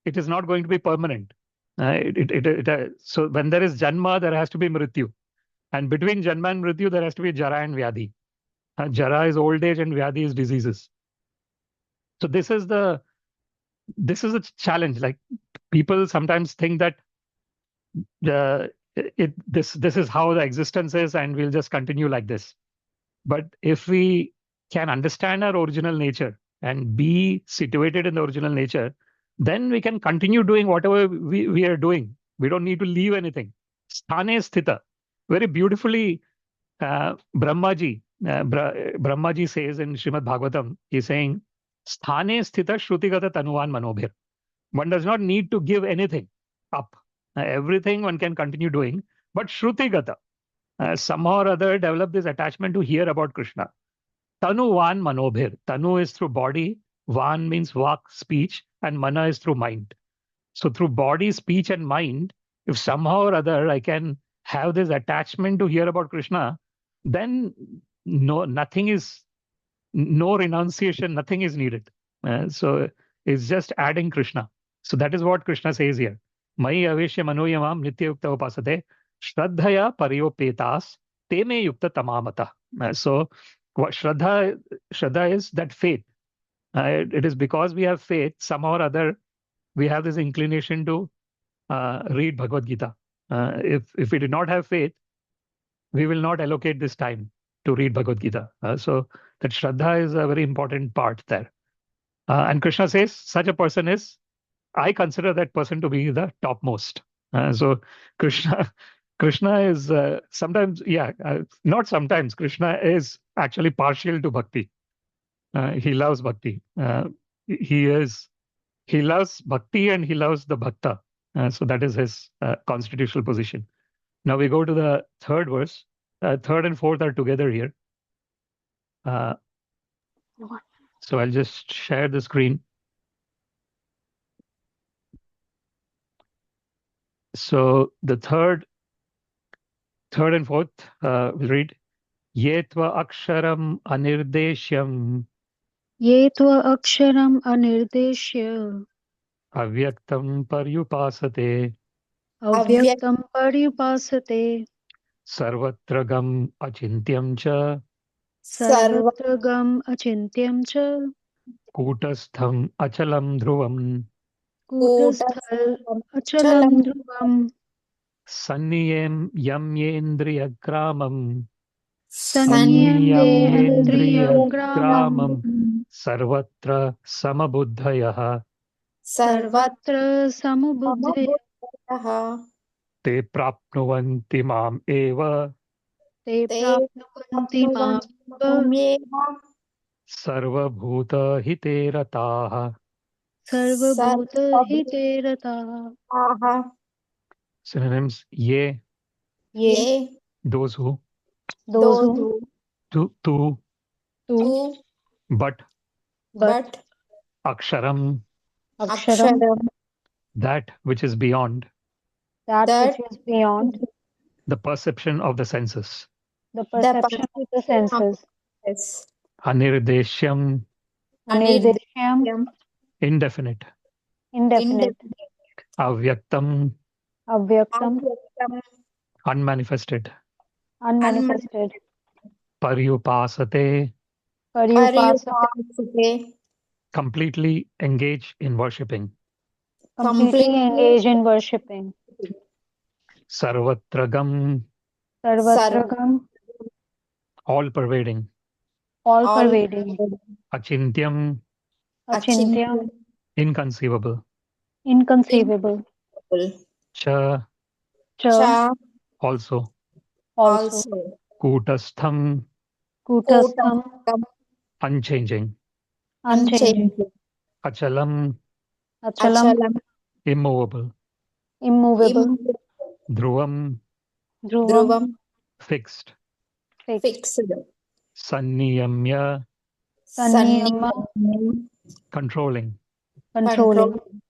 Speaker 1: it is not going to be permanent. So when there is janma, there has to be mrityu, and between janma and mrityu, there has to be jara and vyadhi. Jara is old age, and vyadhi is diseases. So this is a challenge. Like people sometimes think that this is how the existence is, and we'll just continue like this. But if we can understand our original nature and be situated in the original nature, then we can continue doing whatever we are doing. We don't need to leave anything. Sthane sthita. Very beautifully, Brahmaji says in Srimad Bhagavatam, he's saying, Sthane sthita shrutigata tanuvan manobhir. One does not need to give anything up. Everything one can continue doing, but shrutigata, somehow or other develop this attachment to hear about Krishna. Tanu van manobhir. Tanu is through body, van means vak, speech, and mana is through mind. So through body, speech, and mind, if somehow or other I can have this attachment to hear about Krishna, then no renunciation, nothing is needed. So it's just adding Krishna. So that is what Krishna says here. Mai aveshya manoyamam nityayukta upasate shraddhaya pariyopetas te me yukta tamamata. So what Shraddha is that faith. It is because we have faith, somehow or other, we have this inclination to read Bhagavad-Gita. If we did not have faith, we will not allocate this time to read Bhagavad-Gita. So that Shraddha is a very important part there. And Krishna says, such a person is, I consider that person to be the topmost. So Krishna is sometimes, not sometimes, Krishna is actually partial to bhakti. He loves bhakti. He loves bhakti and he loves the bhakta. So that is his constitutional position. Now we go to the third verse. Third and fourth are together here. So I'll just share the screen. So the third and fourth, we'll read. Yetva aksharam anirdeshyam
Speaker 2: ये त्व अक्षरम् अनिर्देश्य
Speaker 1: avyaktam paryupasate
Speaker 2: अव्यक्तं पर्युपासते
Speaker 1: sarvatra gam achintyam cha
Speaker 3: Sarva
Speaker 2: सर्वत्र गम् अचिन्त्यं च
Speaker 1: kutastham achalam dhruvam
Speaker 2: कूटस्थल अचलं ध्रुवम्
Speaker 1: sanniyam yamyendriyagramam
Speaker 2: सन्नियम्येन्द्रियग्रामं
Speaker 1: sarvatra samabuddhayah
Speaker 2: सर्वत्र समुबुद्धयः
Speaker 1: te prapnuvanti mam eva
Speaker 2: ते प्राप्नुवन्ति मामेव
Speaker 1: sarvabhuta hite rataah.
Speaker 2: सर्वभूतहिते रताः
Speaker 1: Synonyms: ye
Speaker 3: Ye.
Speaker 1: those who,
Speaker 2: those
Speaker 3: Those
Speaker 2: who,
Speaker 3: who.
Speaker 1: to,
Speaker 3: To.
Speaker 1: but,
Speaker 3: But.
Speaker 1: aksharam,
Speaker 2: aksharam,
Speaker 3: Aksharam.
Speaker 1: that which is beyond
Speaker 2: that
Speaker 3: That.
Speaker 2: which is beyond
Speaker 1: the perception of the senses,
Speaker 2: the
Speaker 3: The
Speaker 2: perception of the
Speaker 3: perception of
Speaker 2: senses,
Speaker 3: senses.
Speaker 1: anirdeshyam,
Speaker 2: anirdeshyam,
Speaker 3: Anirudhyam.
Speaker 1: indefinite,
Speaker 2: indefinite,
Speaker 1: avyaktam,
Speaker 2: avyaktam,
Speaker 3: Avyaktam.
Speaker 1: unmanifested,
Speaker 2: unmanifested,
Speaker 1: paryupasate,
Speaker 2: paryupasate,
Speaker 3: Pariyupasate.
Speaker 1: completely engaged in worshipping,
Speaker 2: completely
Speaker 3: Completely.
Speaker 2: engaged in worshipping,
Speaker 1: sarvatragam,
Speaker 3: Sarva.
Speaker 2: sarvatragam,
Speaker 1: all pervading,
Speaker 2: all
Speaker 3: All.
Speaker 2: pervading,
Speaker 1: achintyam,
Speaker 2: achintyam,
Speaker 3: Achintyam.
Speaker 1: inconceivable,
Speaker 2: inconceivable,
Speaker 1: cha,
Speaker 2: cha,
Speaker 3: Cha.
Speaker 1: also,
Speaker 2: also,
Speaker 3: Also.
Speaker 1: kutastham,
Speaker 2: kutastham,
Speaker 3: Kutastham.
Speaker 1: unchanging,
Speaker 2: unchanging,
Speaker 3: Unchanging.
Speaker 1: achalam,
Speaker 2: achalam,
Speaker 3: Achalam.
Speaker 1: immovable,
Speaker 2: immovable,
Speaker 3: Immovable.
Speaker 1: dhruvam,
Speaker 2: dhruvam,
Speaker 3: Dhruvam.
Speaker 1: fixed,
Speaker 2: fixed,
Speaker 3: Fixed.
Speaker 1: sanniyamya,
Speaker 2: sanniyama,
Speaker 3: Sanniyam.
Speaker 1: controlling,
Speaker 2: controlling,
Speaker 3: Control.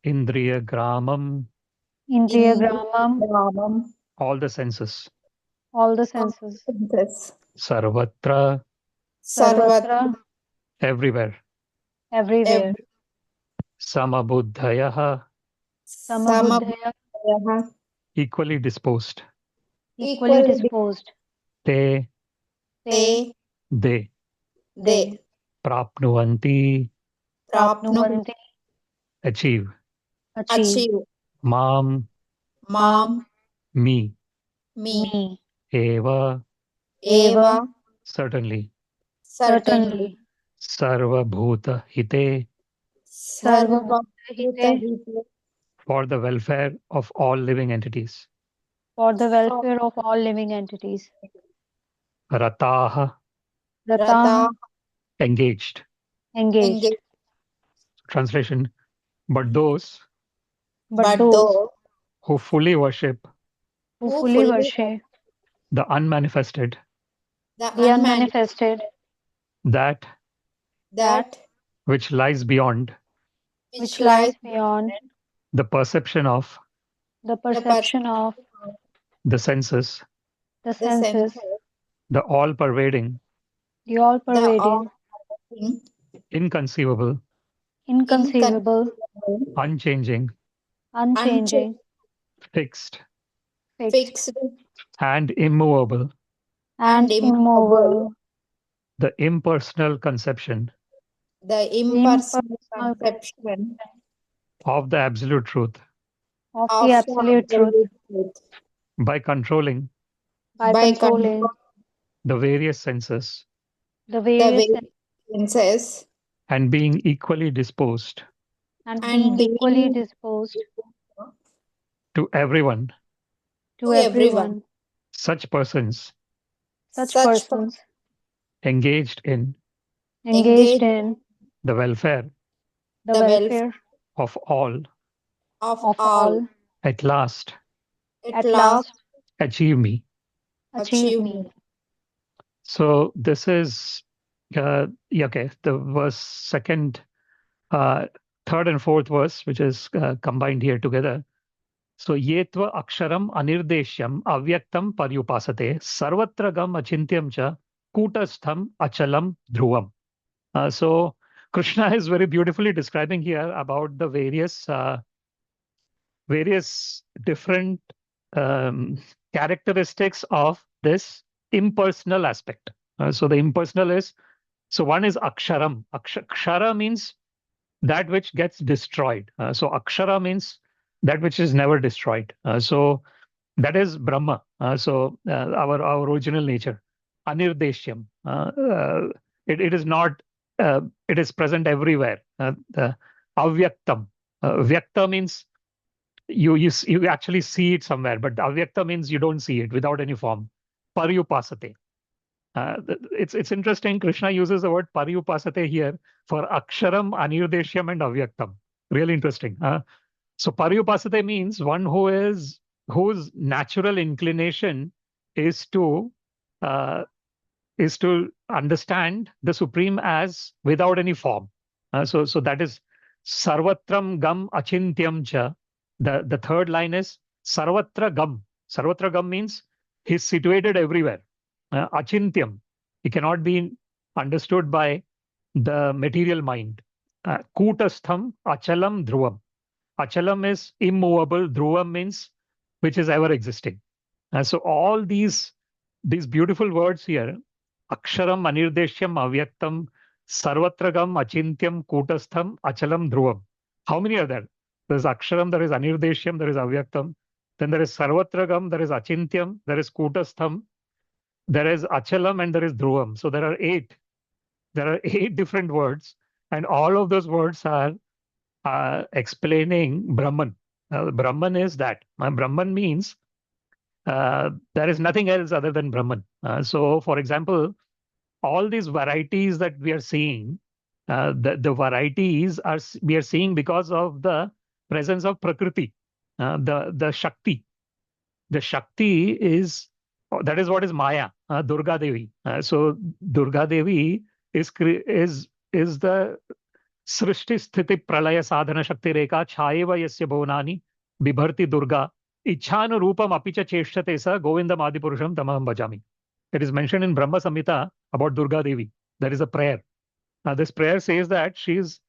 Speaker 1: indriya gramam,
Speaker 2: indriyagramam,
Speaker 3: Indriyam.
Speaker 1: all the senses,
Speaker 2: all the senses,
Speaker 3: Senses.
Speaker 1: sarvatra,
Speaker 3: Sarvat.
Speaker 2: sarvatra,
Speaker 1: everywhere,
Speaker 2: everywhere,
Speaker 1: samabuddhayah,
Speaker 2: samabuddhaya,
Speaker 3: Samabhayah.
Speaker 1: equally disposed,
Speaker 2: equally
Speaker 3: Equally.
Speaker 2: disposed,
Speaker 1: te,
Speaker 3: They.
Speaker 1: they,
Speaker 2: they,
Speaker 1: prapnuvanti,
Speaker 3: Prapnu.
Speaker 2: prapnuvanti,
Speaker 1: achieve,
Speaker 2: achieve,
Speaker 3: Achieve.
Speaker 1: mam,
Speaker 3: Mam.
Speaker 1: me,
Speaker 3: Me.
Speaker 2: me,
Speaker 1: eva,
Speaker 3: Eva.
Speaker 1: certainly,
Speaker 3: Certainly.
Speaker 2: certainly,
Speaker 1: sarvabhuta hite,
Speaker 2: sarvabhutahite,
Speaker 3: Sarvabhutahite.
Speaker 1: for the welfare of all living entities,
Speaker 2: for the
Speaker 3: For
Speaker 2: welfare of all living entities,
Speaker 1: rataha,
Speaker 2: rataha,
Speaker 3: Rata.
Speaker 1: engaged.
Speaker 2: engaged,
Speaker 3: Engaged.
Speaker 1: Translation, but those
Speaker 2: but
Speaker 3: But
Speaker 2: those
Speaker 3: those
Speaker 1: who fully worship
Speaker 2: who
Speaker 3: who
Speaker 2: fully
Speaker 3: fully
Speaker 2: worship
Speaker 1: the unmanifested,
Speaker 3: the
Speaker 2: the unmanifested,
Speaker 1: that
Speaker 3: that
Speaker 1: which lies beyond
Speaker 2: which
Speaker 3: which lies
Speaker 2: lies beyond
Speaker 1: the perception of
Speaker 2: the
Speaker 3: the
Speaker 2: perception of
Speaker 1: the senses,
Speaker 2: the
Speaker 3: the sense,
Speaker 2: senses,
Speaker 1: the all pervading,
Speaker 2: the all
Speaker 3: the all
Speaker 2: pervading,
Speaker 3: thing,
Speaker 1: inconceivable,
Speaker 2: inconceivable,
Speaker 3: inconceivable,
Speaker 1: unchanging,
Speaker 3: unchanged,
Speaker 2: unchanging,
Speaker 1: fixed,
Speaker 2: fixed,
Speaker 3: fixed,
Speaker 1: and immovable,
Speaker 2: and
Speaker 3: and immovable,
Speaker 2: immovable,
Speaker 1: the impersonal conception
Speaker 3: the
Speaker 2: the
Speaker 3: impersonal
Speaker 2: impersonal
Speaker 3: conception
Speaker 1: of the absolute truth
Speaker 2: of the
Speaker 3: of the
Speaker 2: absolute truth
Speaker 3: absolute truth
Speaker 1: by controlling
Speaker 2: by
Speaker 3: by
Speaker 2: controlling
Speaker 3: controlling
Speaker 1: the various senses
Speaker 2: the
Speaker 3: the
Speaker 2: various
Speaker 3: senses
Speaker 1: and being equally disposed
Speaker 2: and
Speaker 3: and
Speaker 2: being equally
Speaker 3: being
Speaker 2: disposed
Speaker 1: to everyone.
Speaker 2: to
Speaker 3: to everyone.
Speaker 2: everyone.
Speaker 1: Such persons
Speaker 2: Such
Speaker 3: Such
Speaker 2: persons
Speaker 1: engaged in
Speaker 2: engaged
Speaker 3: engage
Speaker 2: in
Speaker 1: the welfare
Speaker 2: the
Speaker 3: the welfare
Speaker 2: welfare
Speaker 1: of all
Speaker 3: of
Speaker 2: of
Speaker 3: all
Speaker 2: all
Speaker 1: at last
Speaker 3: at
Speaker 2: at
Speaker 3: last
Speaker 2: last
Speaker 1: achieve me.
Speaker 2: achieve
Speaker 3: achieve
Speaker 2: me.
Speaker 3: me.
Speaker 1: So this is yeah, okay. The verse second, third and fourth verse, which is combined here together. So yetva aksharam anirdeshyam avyaktam paryupasate sarvatra gam achintyam cha kutastham achalam dhruvam. So Krishna is very beautifully describing here about the various different um, characteristics of this impersonal aspect. So the impersonal is, so one is aksharam. Akshara means that which gets destroyed. So akshara means that which is never destroyed. So that is Brahma. Our original nature, anirdeshyam. It is not. It is present everywhere. Avyaktam. Vyakta means you actually see it somewhere, but avyakta means you don't see it without any form. Paryupasate. It's interesting. Krishna uses the word paryupasate here for aksharam, anirudeshyam, and avyaktam. Really interesting. So paryupasate means one who is whose natural inclination is to uh, understand the Supreme as without any form. So that is Sarvatram Gam Achintyam Cha. The third line is Sarvatra Gam. Sarvatra Gam means he's situated everywhere. Achintyam. He cannot be understood by the material mind. Kutastham Achalam Dhruvam. Achalam is immovable. Dhruvam means which is ever existing. So all these beautiful words here, Aksharam, Anirdeshyam, Avyaktam, Sarvatragam, Achintyam, Kutastham, Achalam, Dhruvam. How many are there? There is Aksharam, there is Anirdeshyam, there is Avyaktam. Then there is Sarvatragam, there is Achintyam, there is Kutastham, there is Achalam, and there is Dhruvam. So there are 8. There are 8 different words, and all of those words are explaining Brahman. Brahman is that. Brahman means there is nothing else other than Brahman. So, for example, all these varieties that we are seeing, the varieties we are seeing because of the presence of Prakriti, the Shakti. The Shakti is that is what is Maya, Durga Devi. So Durga Devi is the Srishti Sthiti Pralaya Sadhana Shakti Rekha Chayeva Yasya Bhunani Bibharti Durga Ichhanu Rupam Apicha Cheshtate Sa Govindam Adipurusham Tamaham Bhajami. It is mentioned in Brahma Samhita about Durga Devi. There is a prayer. This prayer says that she is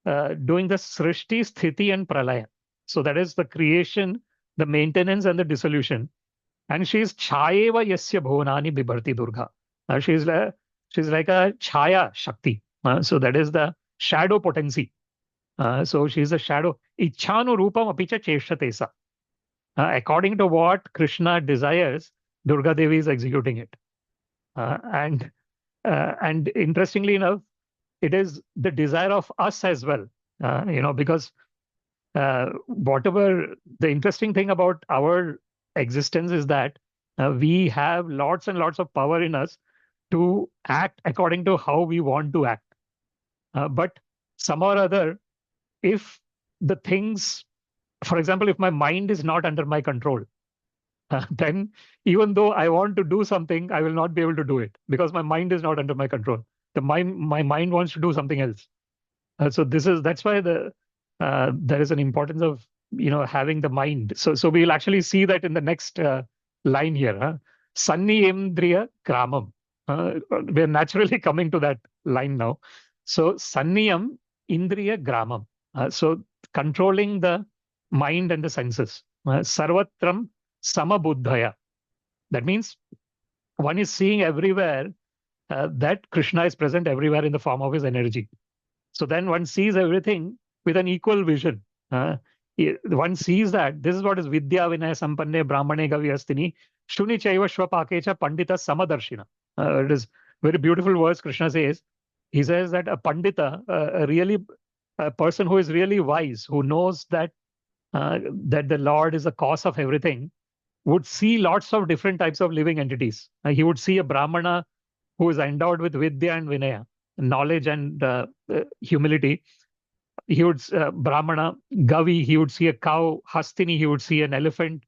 Speaker 1: doing the Srishti, Sthiti, and Pralaya. So that is the creation, the maintenance, and the dissolution. And she is Chayeva Yasya Bhunani Bibharti Durga. She's like a Chaya Shakti. So that is the shadow potency. So she is a shadow. Ichhanu Rupam Apicha Cheshtate Sa. According to what Krishna desires, Durga Devi is executing it. And interestingly enough, it is the desire of us as well. Because whatever the interesting thing about our existence is that we have lots and lots of power in us to act according to how we want to act. But some or other, if the things, for example, if my mind is not under my control, then even though I want to do something, I will not be able to do it because my mind is not under my control. My mind wants to do something else. So that's why there is an importance of having the mind. So we'll actually see that in the next line here. Sanni Indriya Kramam. We're naturally coming to that line now. So Sanniyam Indriya Gramam. So controlling the mind and the senses. Sarvatram Samabuddhaya. That means one is seeing everywhere that Krishna is present everywhere in the form of his energy. So then one sees everything with an equal vision. One sees that this is what is Vidya Vinaya Sampanne Brahmane Gavyastini Shuni Chaiva Shwapakecha Pandita Samadarshina. It is very beautiful words Krishna says. He says that a Pandita, a person who is really wise, who knows that the Lord is the cause of everything, would see lots of different types of living entities. He would see a Brahmana who is endowed with Vidya and Vinaya, knowledge and humility. He would Brahmana, Gavi, he would see a cow. Hastini, he would see an elephant.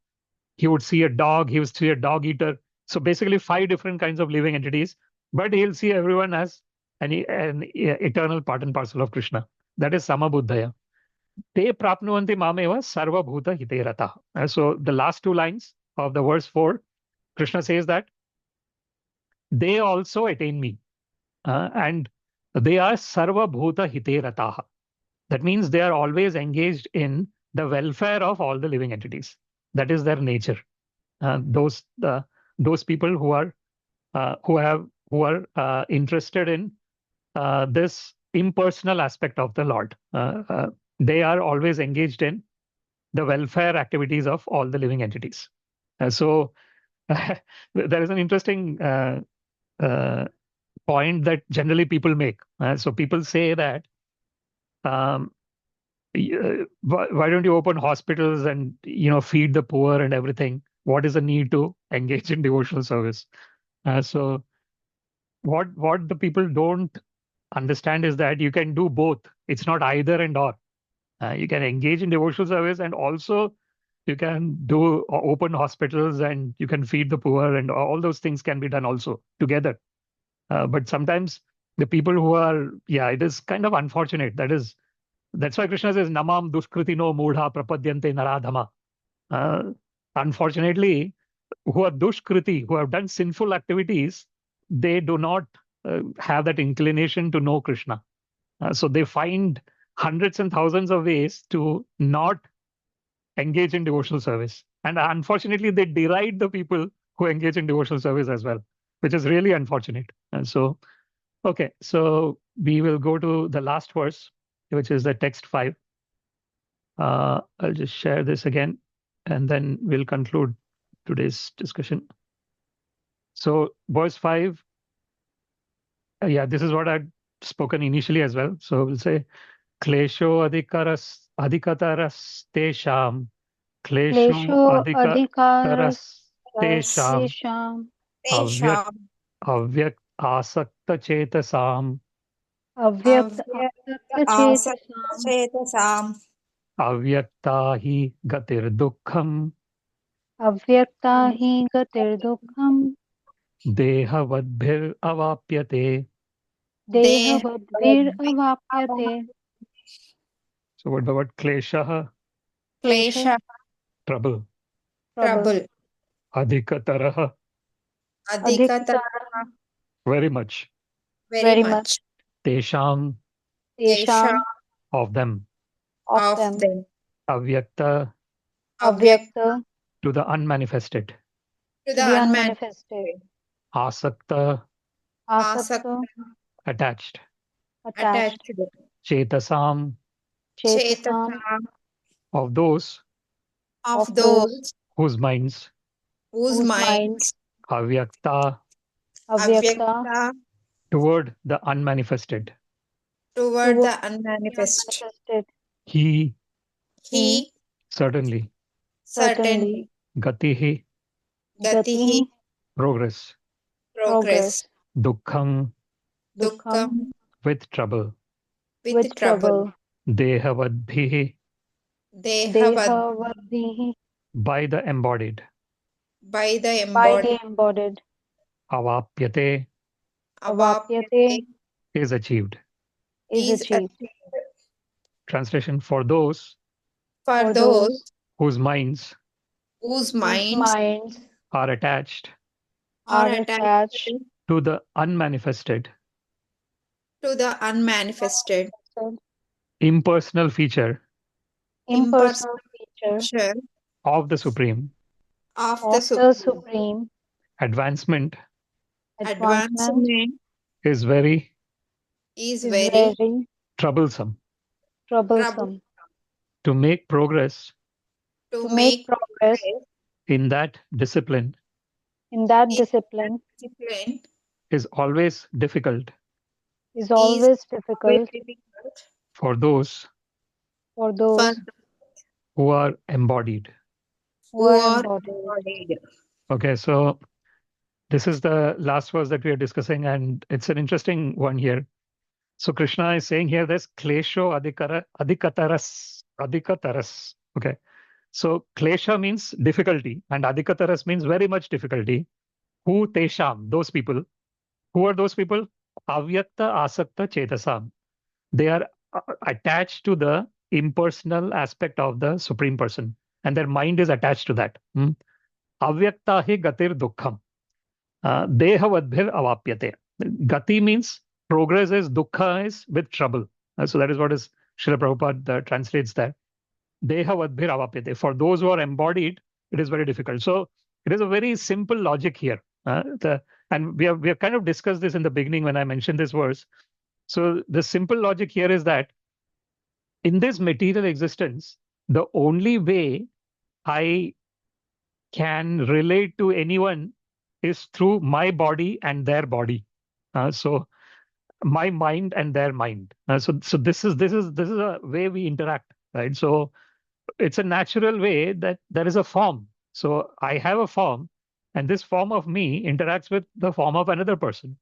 Speaker 1: He would see a dog. He would see a dog eater. So basically 5 different kinds of living entities, but he'll see everyone as an eternal part and parcel of Krishna. That is Samabuddhaya. Te prapnuvanti mameva sarva bhuta hite rata. So the last 2 lines of the verse 4, Krishna says that they also attain me. And they are sarva bhuta hite rataha. That means they are always engaged in the welfare of all the living entities. That is their nature. Those people who are interested in this impersonal aspect of the Lord. They are always engaged in the welfare activities of all the living entities. So there is an interesting point that generally people make. So people say that why don't you open hospitals and feed the poor and everything? What is the need to engage in devotional service? So what the people don't understand is that you can do both. It's not either and or. You can engage in devotional service and also You can do open hospitals and you can feed the poor, and all those things can be done also together. But sometimes the people who are, it is kind of unfortunate. That's why Krishna says, Namam dushkritino mudha prapadyante naradhama. Unfortunately, who are dushkriti, who have done sinful activities, they do not have that inclination to know Krishna. So they find hundreds and thousands of ways to not engage in devotional service. And unfortunately, they deride the people who engage in devotional service as well, which is really unfortunate. And so, okay, so we will go to the last verse, which is the text 5. I'll just share this again, and then we'll conclude today's discussion. So, verse 5, this is what I'd spoken initially as well. So we'll say, Klesho adhikataras tesham. Klesho adhikataras tesham.
Speaker 2: Tesham.
Speaker 1: Avyak avyak asakta chetasam.
Speaker 2: Avyakta
Speaker 3: Asakta
Speaker 2: chetasam.
Speaker 3: chetasam.
Speaker 1: Avyakta hi gatir dukkham.
Speaker 2: Avyakta hi gatir dukkham.
Speaker 1: Dehavadbhir avapyate.
Speaker 2: Dehavadbhir avapyate.
Speaker 1: So what about klesha?
Speaker 3: Klesha,
Speaker 1: Trouble.
Speaker 3: trouble.
Speaker 1: Adhikataraha.
Speaker 3: Adhikata,
Speaker 1: Very much.
Speaker 3: very much.
Speaker 1: Tesham.
Speaker 2: Tesham.
Speaker 1: Of them.
Speaker 2: Of them.
Speaker 1: Avyakta.
Speaker 2: Avyakta.
Speaker 1: To the unmanifested.
Speaker 3: To
Speaker 2: The
Speaker 3: the
Speaker 2: unmanifested.
Speaker 1: Asakta.
Speaker 2: Asakta.
Speaker 1: Attached.
Speaker 2: Attached.
Speaker 1: Chetasam.
Speaker 2: Chetasam.
Speaker 1: Of those
Speaker 3: of those
Speaker 1: whose minds.
Speaker 3: whose minds
Speaker 1: Avyakta.
Speaker 2: Avyakta.
Speaker 1: Toward the unmanifested.
Speaker 3: toward the unmanifest.
Speaker 1: He.
Speaker 3: Certainly.
Speaker 1: Gatihi.
Speaker 3: Gatihi.
Speaker 1: Progress. Dukkham. With trouble.
Speaker 3: With trouble.
Speaker 1: Dehavadbhihi.
Speaker 2: Dehavadbhihi.
Speaker 1: By the embodied.
Speaker 3: By the
Speaker 2: embodied.
Speaker 1: Avapyate.
Speaker 2: Avapyate.
Speaker 1: Is achieved.
Speaker 2: Is achieved.
Speaker 1: Translation: for those
Speaker 3: For those
Speaker 1: whose minds
Speaker 3: whose
Speaker 1: are attached
Speaker 2: are attached
Speaker 1: to the unmanifested,
Speaker 3: to the unmanifested,
Speaker 1: impersonal feature
Speaker 2: impersonal feature
Speaker 1: of the Supreme,
Speaker 3: of the Supreme.
Speaker 1: Advancement
Speaker 3: Advancement
Speaker 1: is very troublesome. To make progress
Speaker 3: To make progress
Speaker 1: in that discipline
Speaker 3: discipline
Speaker 1: is always difficult
Speaker 3: is always difficult
Speaker 1: for those
Speaker 2: for those
Speaker 1: who are embodied.
Speaker 3: who are embodied.
Speaker 1: Okay, so this is the last verse that we are discussing, and it's an interesting one here. So Krishna is saying here, there's klesho adhikataras. Okay, so klesha means difficulty, and adhikataras means very much difficulty. Who tesham, those people. Who are those people? Avyakta asakta chetasam. They are attached to the impersonal aspect of the Supreme Person, and their mind is attached to that. Avyakta hi gatir dukkham. Dehavadbhir avapyate. Gati means progress is, dukkha is with trouble. So that is what is Srila Prabhupada translates that. Dehavadbhir avapyate. For those who are embodied, it is very difficult. So it is a very simple logic here. And we have kind of discussed this in the beginning when I mentioned this verse. So the simple logic here is that in this material existence, the only way I can relate to anyone is through my body and their body. So my mind and their mind. So this is a way we interact, right? So it's a natural way that there is a form. So I have a form, and this form of me interacts with the form of another person.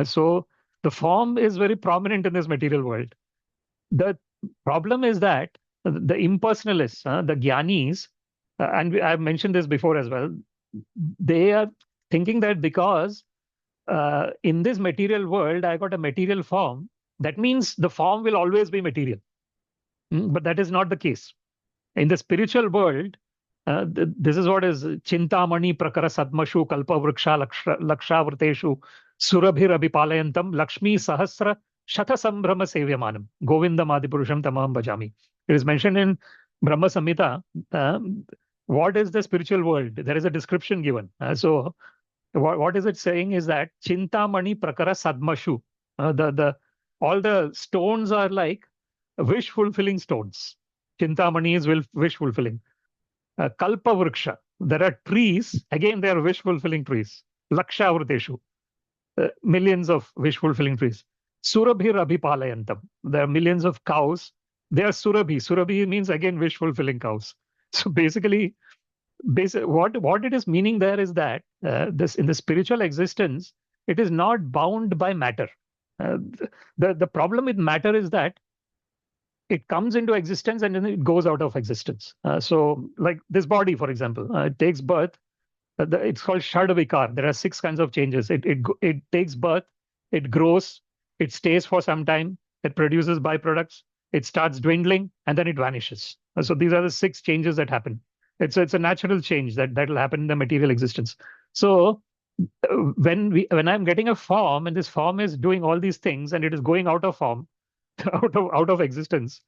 Speaker 1: So the form is very prominent in this material world. The problem is that the impersonalists, the jnanis, and I've mentioned this before as well, they are thinking that because in this material world, I got a material form, that means the form will always be material. But that is not the case. In the spiritual world, this is what is Chintamani Prakara Sadmashu Kalpa Vriksha Lakshavrteshu Surabhir Abhipalayantam Lakshmi Sahasra Shata Sambrahma Sevyamanam Govindam Adipurusham Tamam Bhajami. It is mentioned in Brahma Samhita. What is the spiritual world? There is a description given. So what is it saying is that Chintamani Prakara Sadmashu. All the stones are like wish fulfilling stones. Chintamani is wish fulfilling. Kalpa Vriksha. There are trees. Again, they are wish fulfilling trees. Lakshavrteshu. Millions of wish fulfilling trees. Surabhir Abhipalayantam. There are millions of cows. They are Surabhi. Surabhi means again wish fulfilling cows. So basically, what it is meaning there is that this in the spiritual existence, it is not bound by matter. The problem with matter is that it comes into existence and then it goes out of existence. So like this body, for example, it takes birth. It's called Shadavikar. There are 6 kinds of changes. It takes birth, it grows, it stays for some time, it produces byproducts, it starts dwindling, and then it vanishes. So these are the 6 changes that happen. It's a natural change that will happen in the material existence. So when I'm getting a form and this form is doing all these things and it is going out of form, out of existence,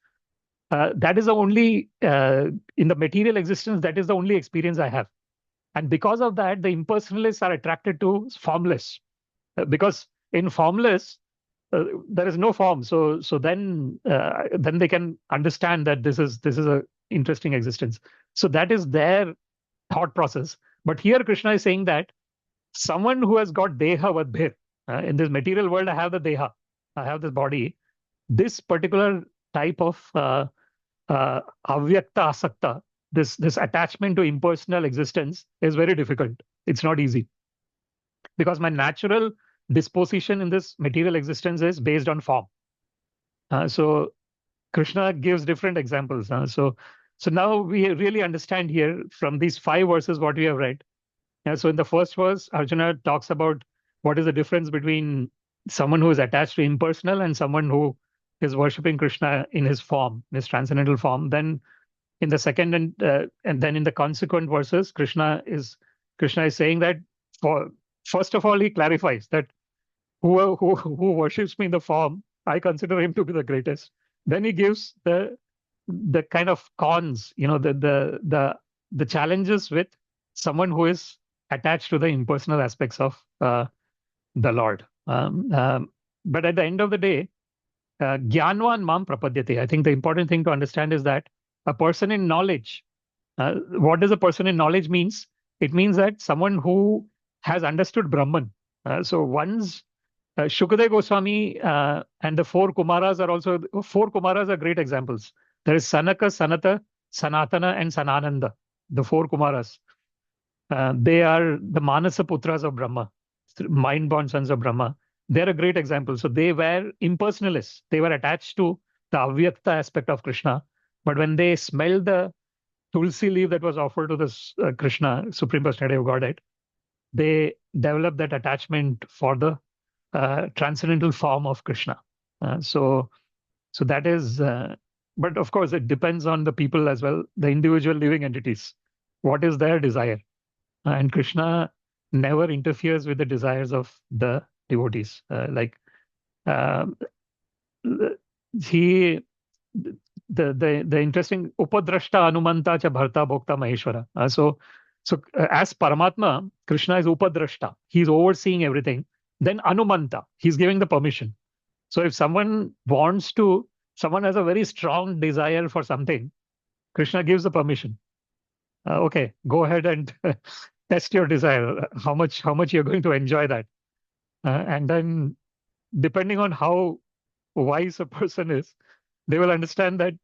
Speaker 1: that is the only in the material existence, that is the only experience I have. And because of that, the impersonalists are attracted to formless, because in formless there is no form. So then they can understand that this is a interesting existence. So that is their thought process. But here Krishna is saying that someone who has got deha vadbhir, in this material world, I have the deha, I have this body. This particular type of avyakta asakta, this attachment to impersonal existence is very difficult. It's not easy, because my natural disposition in this material existence is based on form. So Krishna gives different examples. So now we really understand here from these 5 verses what we have read. So in the first verse, Arjuna talks about what is the difference between someone who is attached to impersonal and someone who is worshipping Krishna in his form, his transcendental form. Then in the second and then in the consequent verses, Krishna is saying that first of all, he clarifies that who worships me in the form, I consider him to be the greatest. Then he gives the kind of cons, the challenges with someone who is attached to the impersonal aspects of the Lord. But at the end of the day, Gyanvan mam prapadyate. I think the important thing to understand is that a person in knowledge, what does a person in knowledge means? It means that someone who has understood Brahman. So once Shukadeva Goswami and the 4 Kumaras are also, 4 Kumaras are great examples. There is Sanaka, Sanata, Sanatana, and Sanananda, the 4 Kumaras. They are the Manasa Putras of Brahma, mind-born sons of Brahma. They're a great example. So they were impersonalists. They were attached to the avyakta aspect of Krishna. But when they smelled the tulsi leaf that was offered to this Krishna, Supreme Personality of Godhead, they developed that attachment for the transcendental form of Krishna. So that is, but of course, it depends on the people as well, the individual living entities. What is their desire? And Krishna never interferes with the desires of the devotees. The interesting upadrashta anumanta cha bharta bhokta maheshwara. So as Paramatma, Krishna is upadrashta. He's overseeing everything. Then anumanta, he's giving the permission. So if someone has a very strong desire for something, Krishna gives the permission. Okay, go ahead and test your desire. How much you're going to enjoy that, and then depending on how wise a person is, they will understand that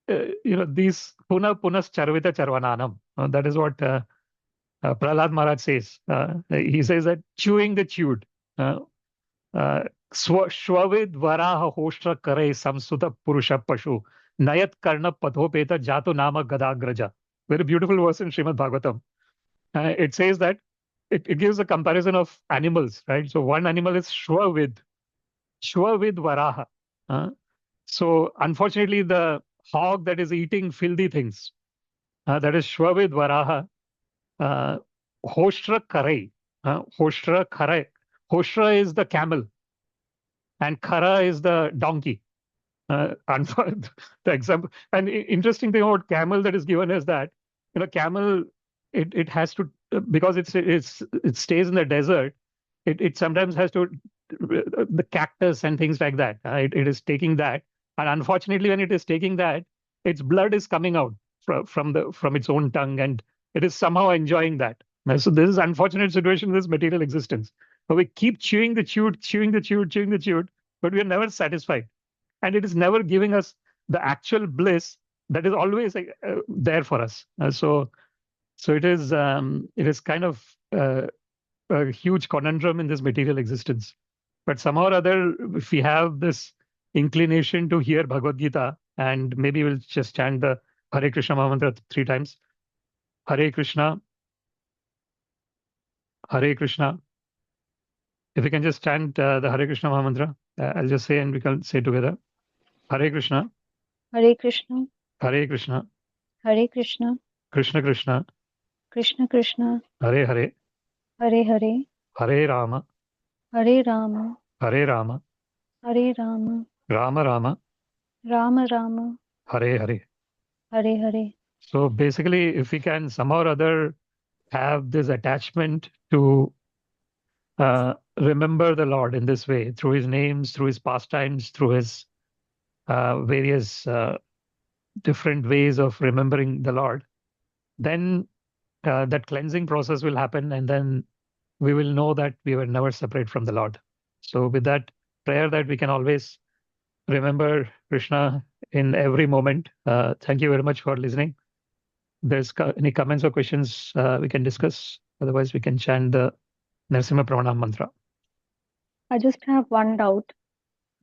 Speaker 1: these punas charvita charvananam. That is what Prahlad Maharaj says. He says that chewing the chewed. Shwavid varaha hoshtra kare samsuta purusha pashu nayat karna padhopeta jato nama gadagraja. very beautiful verse in Srimad Bhagavatam. It says that it gives a comparison of animals, right? So one animal is Shvavid Varaha. So unfortunately, the hog that is eating filthy things, that is Shvavid Varaha, Hoshra Karai. Hoshra Karai. Hoshra is the camel, and Khara is the donkey. And the example, and interesting thing about camel that is given is that, camel, it has to, because it stays in the desert, it sometimes has to, the cactus and things like that. It is taking that, and unfortunately, when it is taking that, its blood is coming out from its own tongue, and it is somehow enjoying that. So this is unfortunate situation in this material existence. So we keep chewing the chewed, but we are never satisfied, and it is never giving us the actual bliss that is always there for us. So it is kind of a huge conundrum in this material existence. But somehow or other, if we have this inclination to hear Bhagavad-Gita, and maybe we'll just chant the Hare Krishna Mahamantra 3 times. Hare Krishna, Hare Krishna. If we can just chant the Hare Krishna Mahamantra, I'll just say and we can say together. Hare Krishna,
Speaker 3: Hare Krishna,
Speaker 1: Hare Krishna,
Speaker 3: Hare Krishna,
Speaker 1: Krishna Krishna,
Speaker 3: Krishna Krishna,
Speaker 1: Hare Hare,
Speaker 3: Hare Hare,
Speaker 1: Hare Rama,
Speaker 3: Hare Rama,
Speaker 1: Hare Rama,
Speaker 3: Hare Rama,
Speaker 1: Rama Rama,
Speaker 3: Rama Rama,
Speaker 1: Hare Hare.
Speaker 3: Hare Hare.
Speaker 1: So basically, if we can somehow or other have this attachment to remember the Lord in this way, through his names, through his pastimes, through his various different ways of remembering the Lord, then that cleansing process will happen, and then we will know that we were never separate from the Lord. So with that prayer, that we can always remember Krishna in every moment. Thank you very much for listening. There's any comments or questions we can discuss. Otherwise, we can chant the Narasimha Pramanam mantra.
Speaker 3: I just have one doubt.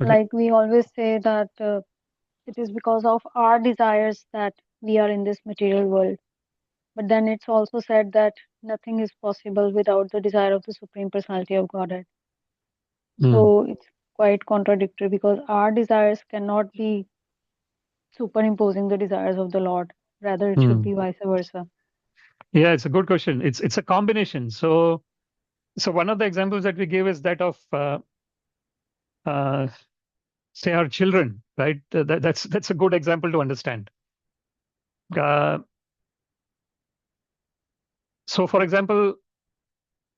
Speaker 1: Okay.
Speaker 3: Like we always say that it is because of our desires that we are in this material world. But then it's also said that nothing is possible without the desire of the Supreme Personality of Godhead. So it's quite contradictory, because our desires cannot be superimposing the desires of the Lord. Rather, it should be vice versa.
Speaker 1: Yeah, it's a good question. It's a combination. So one of the examples that we give is that of say our children, right? That's a good example to understand. So, for example,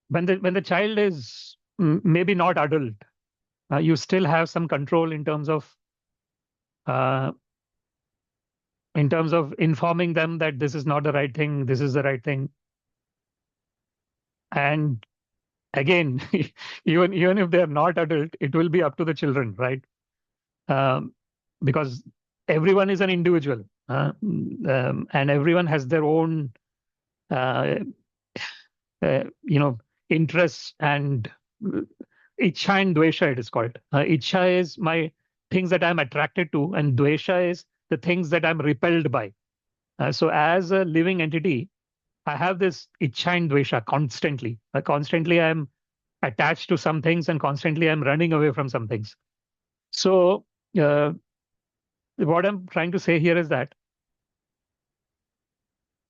Speaker 1: when the child is maybe not adult, you still have some control in terms of informing them that this is not the right thing, this is the right thing. And again, even if they are not adult, it will be up to the children, right? Because everyone is an individual, and everyone has their own interests, and Ichha and Dvesha, it is called. Ichha is my things that I'm attracted to, and Dvesha is the things that I'm repelled by. So as a living entity, I have this Ichha and Dvesha constantly. Constantly I'm attached to some things, and constantly I'm running away from some things. So what I'm trying to say here is that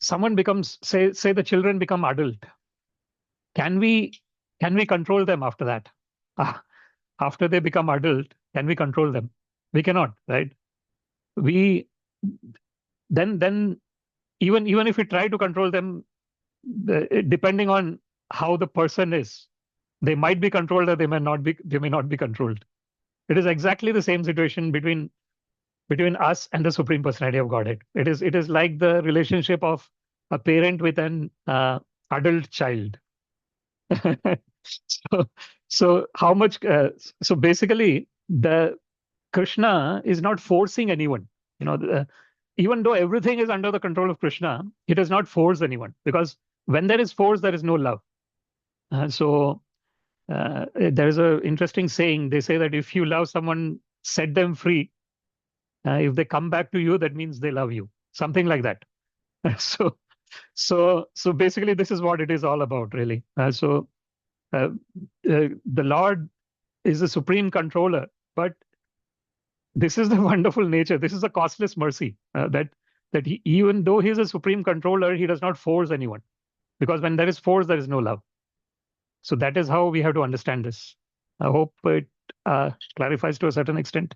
Speaker 1: someone becomes, say the children become adult. Can we control them after that? After they become adult, can we control them? We cannot, right? We then even if we try to control them, depending on how the person is, they might be controlled or they may not be controlled. It is exactly the same situation between us and the Supreme Personality of Godhead. It is like the relationship of a parent with an adult child. So how much? So basically, the Krishna is not forcing anyone. Even though everything is under the control of Krishna, he does not force anyone, because when there is force, there is no love. So there is an interesting saying. They say that if you love someone, set them free. If they come back to you, that means they love you. Something like that. So So basically, this is what it is all about, really. The Lord is the supreme controller, but this is the wonderful nature. This is a costless mercy that he, even though he is a supreme controller, he does not force anyone, because when there is force, there is no love. So that is how we have to understand this. I hope it clarifies to a certain extent.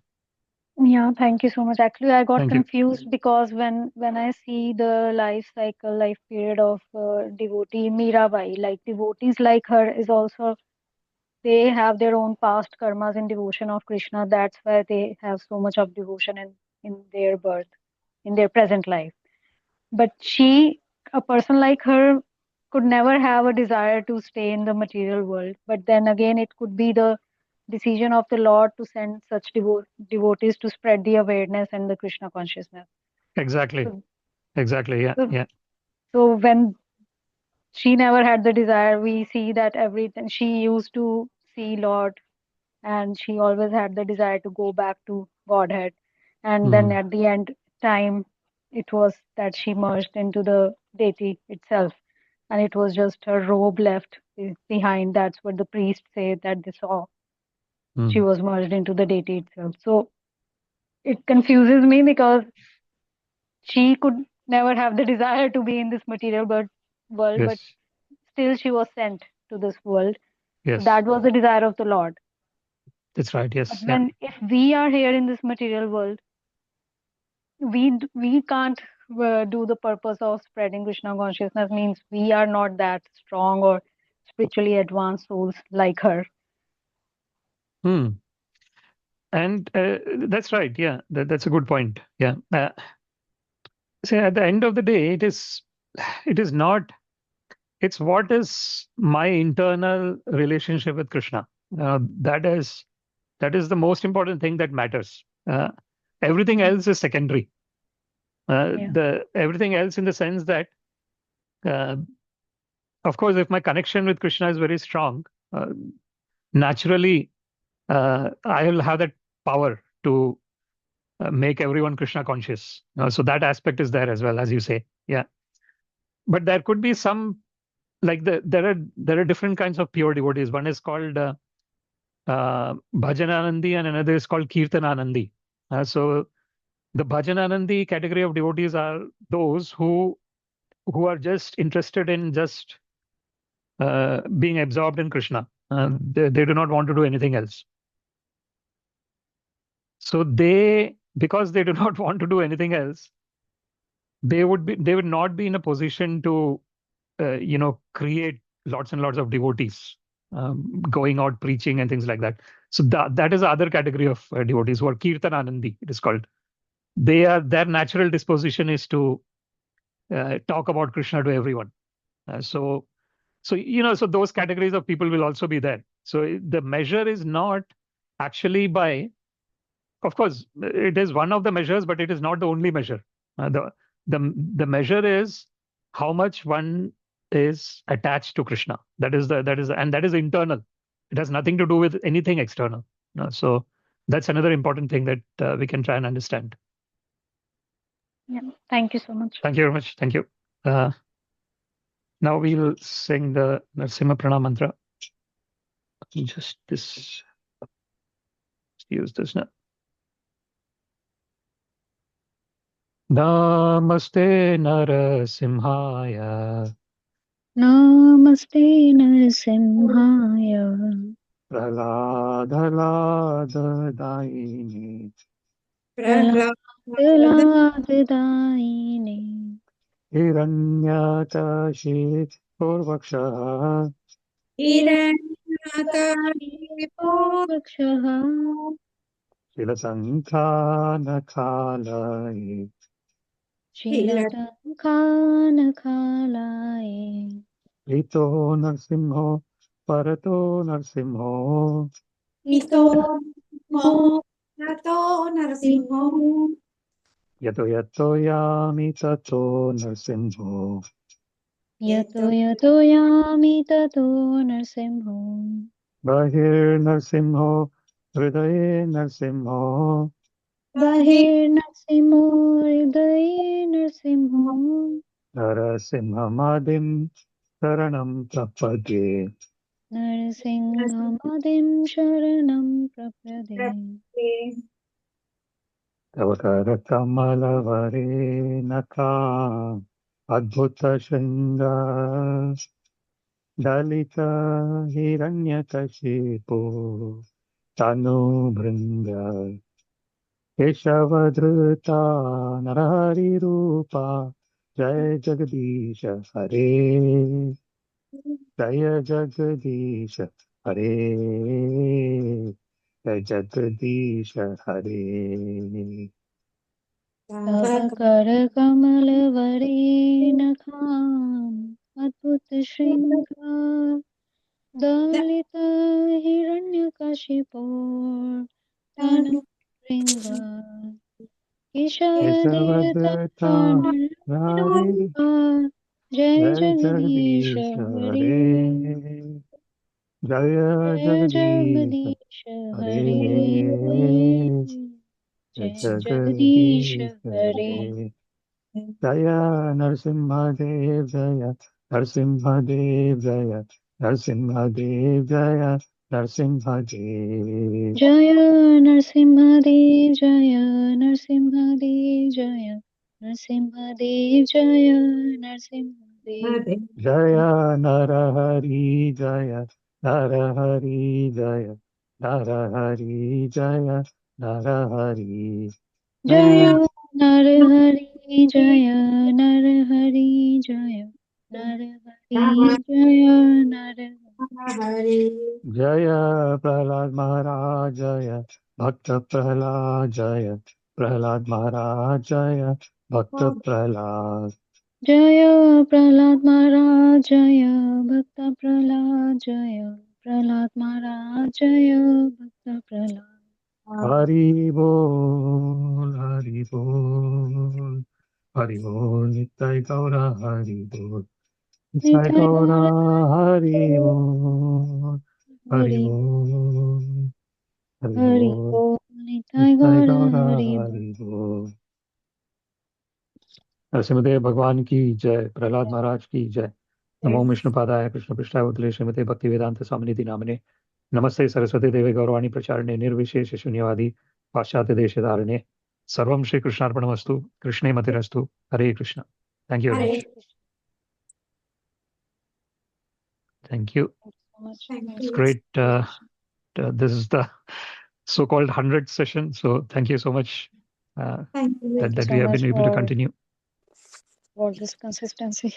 Speaker 3: Yeah, thank you so much. Actually, I got
Speaker 1: Thank you.
Speaker 3: confused because when I see the life cycle, life period of devotee Mirabai, like devotees like her is also, they have their own past karmas in devotion of Krishna. That's why they have so much of devotion in their birth, in their present life. But she, a person like her, could never have a desire to stay in the material world. But then again, it could be the decision of the Lord to send such devotees to spread the awareness and the Krishna consciousness.
Speaker 1: Exactly.
Speaker 3: So,
Speaker 1: Exactly. Yeah.
Speaker 3: so,
Speaker 1: Yeah.
Speaker 3: so when she never had the desire, we see that everything she used to see Lord, and she always had the desire to go back to Godhead. And then at the end time, it was that she merged into the deity itself, and it was just her robe left behind. That's what the priest said that they saw. She was merged into the deity itself. So it confuses me because she could never have the desire to be in this material world, but
Speaker 1: Yes.
Speaker 3: still she was sent to this world. So
Speaker 1: Yes.
Speaker 3: that was the desire of the Lord.
Speaker 1: That's right.
Speaker 3: But
Speaker 1: Yes. Yeah.
Speaker 3: when if we are here in this material world, we can't do the purpose of spreading Krishna consciousness. Means we are not that strong or spiritually advanced souls like her.
Speaker 1: Hmm. And that's right. Yeah. That's a good point. Yeah. See, at the end of the day, it is not. It's what is my internal relationship with Krishna. That is the most important thing that matters. Everything
Speaker 3: Mhm.
Speaker 1: else is secondary.
Speaker 3: Yeah.
Speaker 1: The everything else in the sense that, uh, of course, if my connection with Krishna is very strong, naturally, I will have that power to make everyone Krishna conscious. So that aspect is there as well, as you say. Yeah, but there could be some, like there are different kinds of pure devotees. One is called Bhajananandi, and another is called Kirtananandi. So the Bhajananandi category of devotees are those who are just interested in just being absorbed in Krishna. They do not want to do anything else. So because they do not want to do anything else, they would not be in a position to create lots and lots of devotees going out preaching and things like that. So that is the other category of devotees who are Kirtananandi, it is called. Their natural disposition is to talk about Krishna to everyone. So those categories of people will also be there. So the measure is not actually by, of course, it is one of the measures, but it is not the only measure. The measure is how much one is attached to Krishna. And that is internal. It has nothing to do with anything external. So that's another important thing that we can try and understand.
Speaker 3: Yeah. Thank you so much.
Speaker 1: Thank you very much. Thank you. Now we'll sing the Narsimha Prana mantra. Just this. Use this now. Namaste Narasimhaya.
Speaker 3: Namaste Narasimhaya.
Speaker 1: Praladadayini.
Speaker 3: Prahlādadaini.
Speaker 1: Hiranyakashi Purvaksha.
Speaker 3: Purvakshaha.
Speaker 1: Shilasankhanakalai.
Speaker 3: Shilatankhanakalai.
Speaker 1: Ito Narsimho Parato Narsimho.
Speaker 2: Ito mo nato narasimho.
Speaker 1: Yato yato yami tato Narsimho.
Speaker 3: Yato yato yami tato narsimho.
Speaker 1: Bahir Narsimho Hridaye Narsimho.
Speaker 3: Bahir narsimho hridaye narsimho.
Speaker 1: नरसिंहमादिं शरणं प्रपद्ये
Speaker 3: नरसिंहमादिं शरणं प्रपद्ये
Speaker 1: तव करकमलवरे नखा अद्भुतशृङ्गा दलित हिरण्यकशिपो तनुभृङ्ग केशवधृता नरहरिरूपा जय जगदीश हरे जय जगदीश हरे जय जगदीश हरे
Speaker 3: तव करकमलवरे नखाम् अद्भुतशृङ्गा दलित हिरण्यकशिपो तनुभृङ्गा केशवधृता नरहरिरूपा जय
Speaker 1: जय
Speaker 3: जगदीश
Speaker 1: जगदीश
Speaker 3: हरे
Speaker 1: हरे जय
Speaker 3: जय
Speaker 1: जगदीश
Speaker 3: जगदीश
Speaker 1: हरे
Speaker 3: हरे
Speaker 1: जय
Speaker 3: जय जगदीश
Speaker 1: जगदीश
Speaker 3: हरे
Speaker 1: हरे जय नरसिंहदेव जय नरसिंहदेव जय नरसिंहदेव जय नरसिंहदेव
Speaker 3: जय नरसिंहदेव जय नरसिंहदेव जय नरसिंहदेव जय नरसिंहदेव
Speaker 1: जय नरहरि जय नरहरि जय नरहरि जय नरहरि
Speaker 3: जय नरहरि जय नरहरि जय नरहरि जय नरहरि
Speaker 1: जय प्रहलाद महाराज जय भक्त प्रहलाद जय प्रहलाद महाराज जय भक्त प्रहलाद
Speaker 3: जय प्रहलाद महाराज जय भक्त प्रहलाद जय प्रहलाद महाराज जय भक्त प्रहलाद
Speaker 1: हरि बोल हरि बोल हरि बोल नित्य गौरा हरि बोल नित्य
Speaker 3: निताय
Speaker 1: गौरा
Speaker 3: गौर
Speaker 1: हरि बोल हरि
Speaker 3: हरि
Speaker 1: बोल हरि
Speaker 3: हरि
Speaker 1: बोल
Speaker 3: बोल निताय
Speaker 1: नित्य
Speaker 3: गौर
Speaker 1: गौरा
Speaker 3: हरि बोल
Speaker 1: हरि बोल नरसिंहदेव भगवान की जय प्रहलाद महाराज की जय नमो विष्णुपादाय कृष्ण पृष्ठाय भूतले श्रीमते भक्ति वेदांत स्वामिनिधि नामिने नमस्ते सरस्वती देवे गौरवाणी प्रचारिणे निर्विशेष शून्यवादी पाश्चात्य देशधारिणे सर्वं श्री कृष्णार्पणमस्तु कृष्णे मतिरस्तु Hare Krishna thank you very
Speaker 3: Hare
Speaker 1: much
Speaker 3: Krishna
Speaker 1: thank you
Speaker 3: thank you so much
Speaker 1: it's great this is the so-called 100th session so thank you so much
Speaker 3: thank you
Speaker 1: that
Speaker 3: so
Speaker 1: we have
Speaker 3: much
Speaker 1: been able to continue
Speaker 3: for this consistency